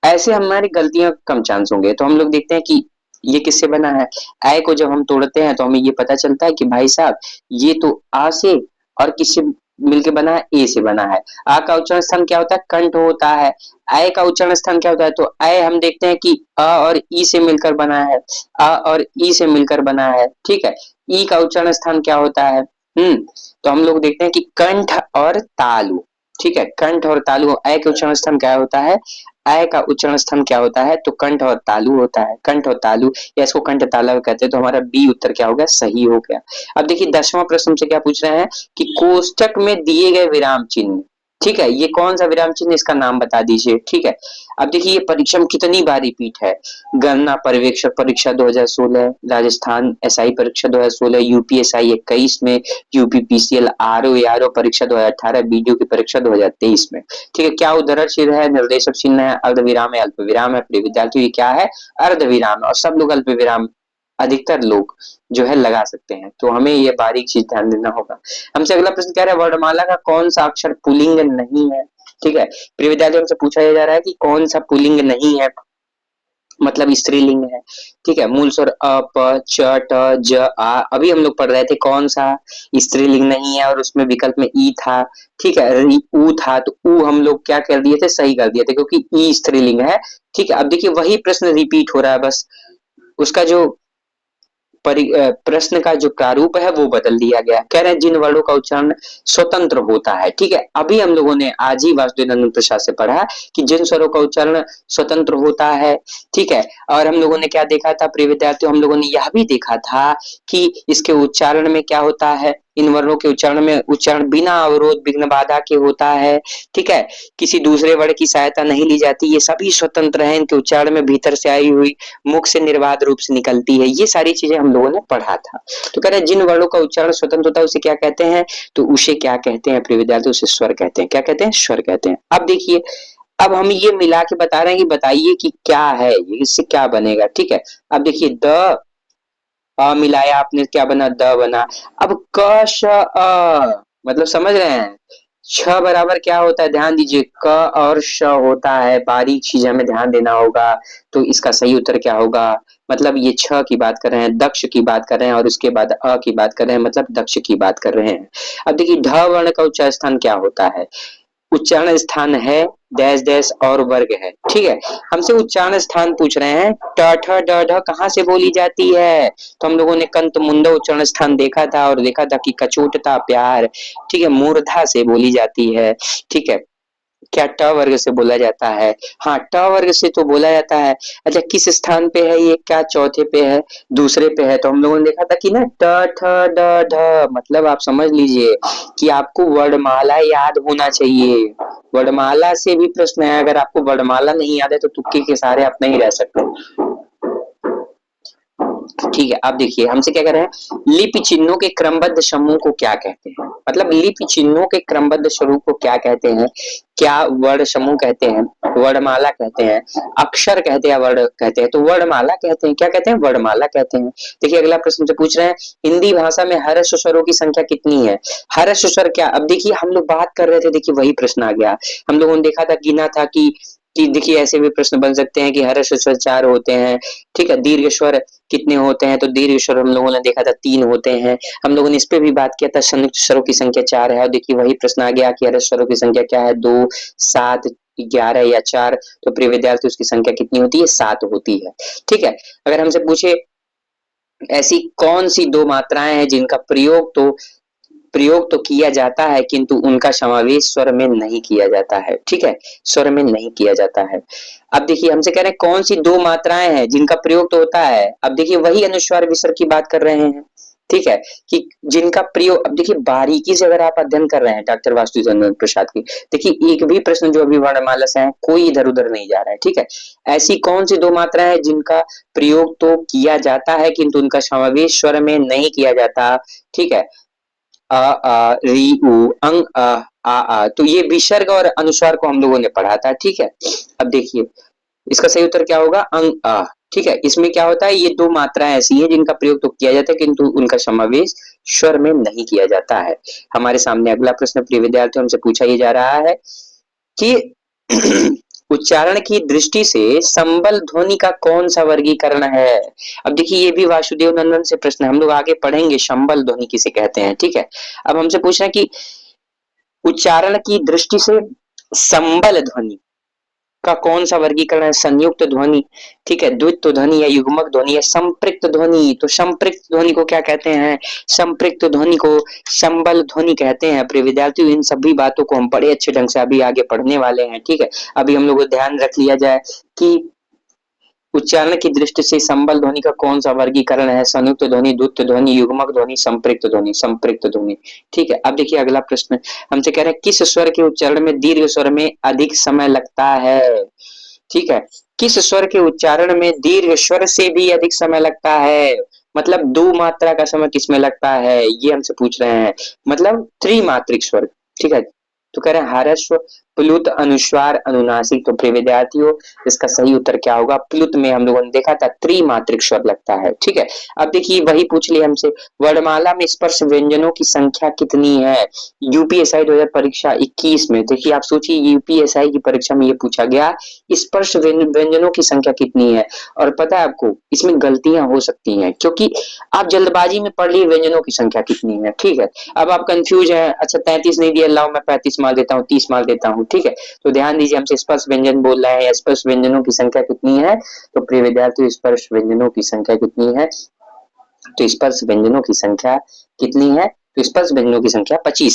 ऐसे हमारी गलतियां कम चांस होंगे। तो हम लोग देखते हैं कि ये किससे बना है, अ को जब हम तोड़ते हैं तो हमें ये पता चलता है कि भाई साहब ये तो आ से और किससे मिलके बना है, ए से बना है। आ का उच्चारण स्थान क्या होता है, कंठ होता है। अ का उच्चारण स्थान क्या होता है, तो अ हम देखते हैं कि अ और ई से मिलकर बना है, अ और ई से मिलकर बना है, ठीक है। ई का उच्चारण स्थान क्या होता है, तो हम लोग देखते हैं कि कंठ और तालु, ठीक है, कंठ और तालु। अ के उच्चारण स्थान क्या होता है, अ का उच्चारण स्थान क्या होता है, तो कंठ और तालु होता है, कंठ और तालु, या इसको कंठ तालव कहते हैं। तो हमारा बी उत्तर क्या हो गया, सही हो गया। अब देखिए 10वां प्रश्न हमसे क्या पूछ रहे हैं कि कोष्टक में दिए गए विराम चिन्ह, ठीक है, ये कौन सा विराम चिन्ह, इसका नाम बता दीजिए, ठीक है। अब देखिए ये परीक्षा में कितनी बार रिपीट है, गणना पर्यवेक्षक परीक्षा 2016, राजस्थान एसआई परीक्षा 2016, यूपीएसआई 21 में, यूपीपीसीएल आरओ एआरओ परीक्षा 2018, बीडीओ की परीक्षा 2023 में, ठीक है। क्या उद्धरण चिन्ह है, निर्देशक चिन्ह है, अर्धविराम है, अल्पविराम है, प्रिय विद्यार्थी ये क्या है, अर्धविराम है, और सब लोग अल्पविराम अधिकतर लोग जो है लगा सकते हैं। तो हमें ये बारीक चीज ध्यान देना होगा। हमसे अगला प्रश्न कह रहा है वर्णमाला का कौन सा अक्षर पुल्लिंग नहीं है, ठीक है। प्रिय विद्यार्थियों हमसे पूछा जा रहा है कि कौन सा पुल्लिंग नहीं है, मतलब स्त्रीलिंग है, ठीक है। मूल स्वर अ प च ट ज आ, अभी हम लोग पढ़ रहे थे कौन सा स्त्रीलिंग नहीं है, और उसमें विकल्प में ई था, ठीक है, ऊ था, तो ऊ हम लोग क्या कर दिए थे, सही कर दिए थे, क्योंकि ई स्त्रीलिंग है, ठीक है। अब देखिए वही प्रश्न रिपीट हो रहा है, बस उसका जो प्रश्न का जो प्रारूप है वो बदल दिया गया। कह रहे हैं जिन वर्णों का उच्चारण स्वतंत्र होता है, ठीक है। अभी हम लोगों ने आज ही वासुदेव नंदन प्रसाद से पढ़ा कि जिन स्वरों का उच्चारण स्वतंत्र होता है, ठीक है। और हम लोगों ने क्या देखा था प्रिय विद्यार्थियों, हम लोगों ने यह भी देखा था कि इसके उच्चारण में क्या होता है, इन वर्णों के उच्चारण में उच्चारण बिना अवरोध विघ्न बाधा के होता है, ठीक है। किसी दूसरे वर्ण की सहायता नहीं ली जाती, ये सभी स्वतंत्र है, इनके उच्चारण में भीतर से आई हुई मुख से निर्बाध रूप से निकलती है। ये सारी चीजें हम लोगों ने पढ़ा था। तो कह रहे हैं जिन वर्णों का उच्चारण स्वतंत्र होता है उसे क्या कहते हैं, तो उसे क्या कहते हैं प्रिय विद्यार्थी, उसे स्वर कहते हैं। क्या कहते हैं, स्वर कहते हैं। अब देखिए अब हम ये मिला के बता रहे हैं कि बताइए कि क्या है ये, इससे क्या बनेगा, ठीक है। अब देखिए द अ मिलाया आपने, क्या बना, द बना। अब क श अ, मतलब समझ रहे हैं, छ बराबर क्या होता है, ध्यान दीजिए, क और श होता है, बारीक चीज हमें ध्यान देना होगा। तो इसका सही उत्तर क्या होगा, मतलब ये छ की बात कर रहे हैं, दक्ष की बात कर रहे हैं, और उसके बाद अ की बात कर रहे हैं, मतलब दक्ष की बात कर रहे हैं। अब देखिए ढ वर्ण का उच्चारण स्थान क्या होता है, उच्चारण स्थान है डैश डैश और वर्ग है, ठीक है। हमसे उच्चारण स्थान पूछ रहे हैं, ट ठ ड ढ कहाँ से बोली जाती है, तो हम लोगों ने कंत मुंडा उच्चारण स्थान देखा था, और देखा था कि कचोटता प्यार, ठीक है, मूर्धा से बोली जाती है, ठीक है। क्या ट वर्ग से बोला जाता है, हाँ ट वर्ग से तो बोला जाता है। अच्छा किस स्थान पे है ये, क्या चौथे पे है, दूसरे पे है। तो हम लोगों ने देखा था कि ना ट ठ ड ढ, मतलब आप समझ लीजिए कि आपको वर्णमाला याद होना चाहिए। वर्णमाला से भी प्रश्न है, अगर आपको वर्णमाला नहीं याद है तो तुक्के के सहारे आप नहीं रह सकते, ठीक है। अब देखिए हमसे क्या कह रहे हैं, लिपि चिन्हों के क्रमबद्ध समूह को क्या कहते हैं, मतलब लिपि चिन्हों के क्रमबद्ध स्वरूप को क्या कहते हैं, क्या वर्ण समूह कहते हैं, वर्णमाला कहते हैं, अक्षर कहते हैं, वर्ण कहते हैं, तो वर्णमाला कहते हैं, क्या कहते हैं, वर्णमाला कहते हैं। देखिए अगला प्रश्न से पूछ रहे हैं हिंदी भाषा में हर्ष स्वरों की संख्या कितनी है, हर्ष स्वर क्या, अब देखिए हम लोग बात कर रहे थे, देखिए वही प्रश्न आ गया। हम लोगों ने देखा था, गिना था कि देखिए ऐसे भी प्रश्न बन सकते हैं कि हर्ष स्वर 4 होते हैं, ठीक है। दीर्घ स्वर कितने होते हैं, तो दीर्घ स्वर हम लोगों ने देखा था 3 होते हैं। हम लोगों ने इस पे भी बात किया था, संयुक्त स्वरों की संख्या 4 है, और देखिए वही प्रश्न आ गया कि हर्ष स्वरों की संख्या क्या है, 2 7 11 या 4। तो प्रिय विद्यार्थी उसकी संख्या कितनी होती है, 7 होती है, ठीक है। अगर हमसे पूछे ऐसी कौन सी दो मात्राएं हैं जिनका प्रयोग तो किया जाता है किंतु उनका समावेश स्वर में नहीं किया जाता है, ठीक है, स्वर में नहीं किया जाता है। अब देखिए हमसे कह रहे हैं कौन सी दो मात्राएं हैं जिनका प्रयोग तो होता है, अब देखिए वही अनुस्वार विसर्ग की बात कर रहे हैं, ठीक है, कि जिनका प्रयोग, अब देखिए बारीकी से अगर आप अध्ययन कर रहे हैं डॉक्टर वासुदेव नंदन प्रसाद की, देखिए एक भी प्रश्न जो अभी वर्णमाला से है कोई इधर उधर नहीं जा रहा है, ठीक है। ऐसी कौन सी दो मात्राएं हैं जिनका प्रयोग तो किया जाता है किंतु उनका समावेश स्वर में नहीं किया जाता, ठीक है। अ री उ अंग आ आ, तो ये विसर्ग और अनुस्वार को हम लोगों ने पढ़ा था, ठीक है। अब देखिए इसका सही उत्तर क्या होगा? अंग आ। ठीक है, इसमें क्या होता है, ये दो मात्राएं ऐसी है जिनका प्रयोग तो किया जाता है किंतु उनका समावेश स्वर में नहीं किया जाता है। हमारे सामने अगला प्रश्न प्रिय विद्यार्थियों हमसे पूछा ये जा रहा है कि उच्चारण की दृष्टि से संबल ध्वनि का कौन सा वर्गीकरण है? अब देखिए ये भी वासुदेव नंदन से प्रश्न है, हम लोग आगे पढ़ेंगे संबल ध्वनि किसे कहते हैं। ठीक है, अब हमसे पूछना कि उच्चारण की दृष्टि से संबल ध्वनि का कौन सा वर्गीकरण है? संयुक्त ध्वनि, ठीक है, द्वित्व ध्वनि या युग्मक ध्वनि या संपृक्त ध्वनि। तो संपृक्त ध्वनि को क्या कहते हैं? संपृक्त ध्वनि को संबल ध्वनि कहते हैं। प्रिय विद्यार्थियों इन सभी बातों को हम बड़े अच्छे ढंग से अभी आगे पढ़ने वाले हैं। ठीक है, अभी हम लोग को ध्यान रख लिया जाए कि उच्चारण की दृष्टि से संबल ध्वनि का कौन सा वर्गीकरण है? संयुक्त ध्वनि, द्वित्व ध्वनि, युग्मक ध्वनि, संपृक्त ध्वनि। संपृक्त ध्वनि। ठीक है, अब देखिए अगला प्रश्न हमसे कह रहे हैं किस स्वर के उच्चारण में दीर्घ स्वर में अधिक समय लगता है? ठीक है, किस स्वर के उच्चारण में दीर्घ स्वर से भी अधिक समय लगता है? मतलब दो मात्रा का समय किसमें लगता है, ये हमसे पूछ रहे हैं। मतलब त्रिमात्रिक स्वर। ठीक है, तो कह रहे हैं ह्रस्व, प्लुत, अनुस्वार, अनुनासिक। तो प्रिय विद्यार्थियों इसका सही उत्तर क्या होगा? प्लुत में हम लोगों ने देखा था त्रिमात्रिक स्वर लगता है। ठीक है, अब देखिए वही पूछ लिया हमसे, वर्णमाला में स्पर्श व्यंजनों की संख्या कितनी है? यूपीएसआई 2000 परीक्षा 21 में, देखिए आप सोचिए यूपीएसआई की परीक्षा में ये पूछा गया स्पर्श व्यंजनों की संख्या कितनी है। और पता है आपको इसमें गलतियां हो सकती हैं क्योंकि आप जल्दबाजी में पढ़ लिए व्यंजनों की संख्या कितनी है। ठीक है, अब आप कंफ्यूज हैं, अच्छा 33 नहीं दिया, लाओ मैं 35 मार देता हूँ, 30 मार देता हूँ। ठीक है, तो ध्यान दीजिए हमसे स्पर्श व्यंजन बोल रहे हैं, स्पर्श व्यंजनों की संख्या कितनी है? तो प्रिय विद्यार्थियों स्पर्श व्यंजनों की संख्या कितनी है? तो स्पर्श व्यंजनों की संख्या कितनी है? तो स्पर्श व्यंजनों की संख्या 25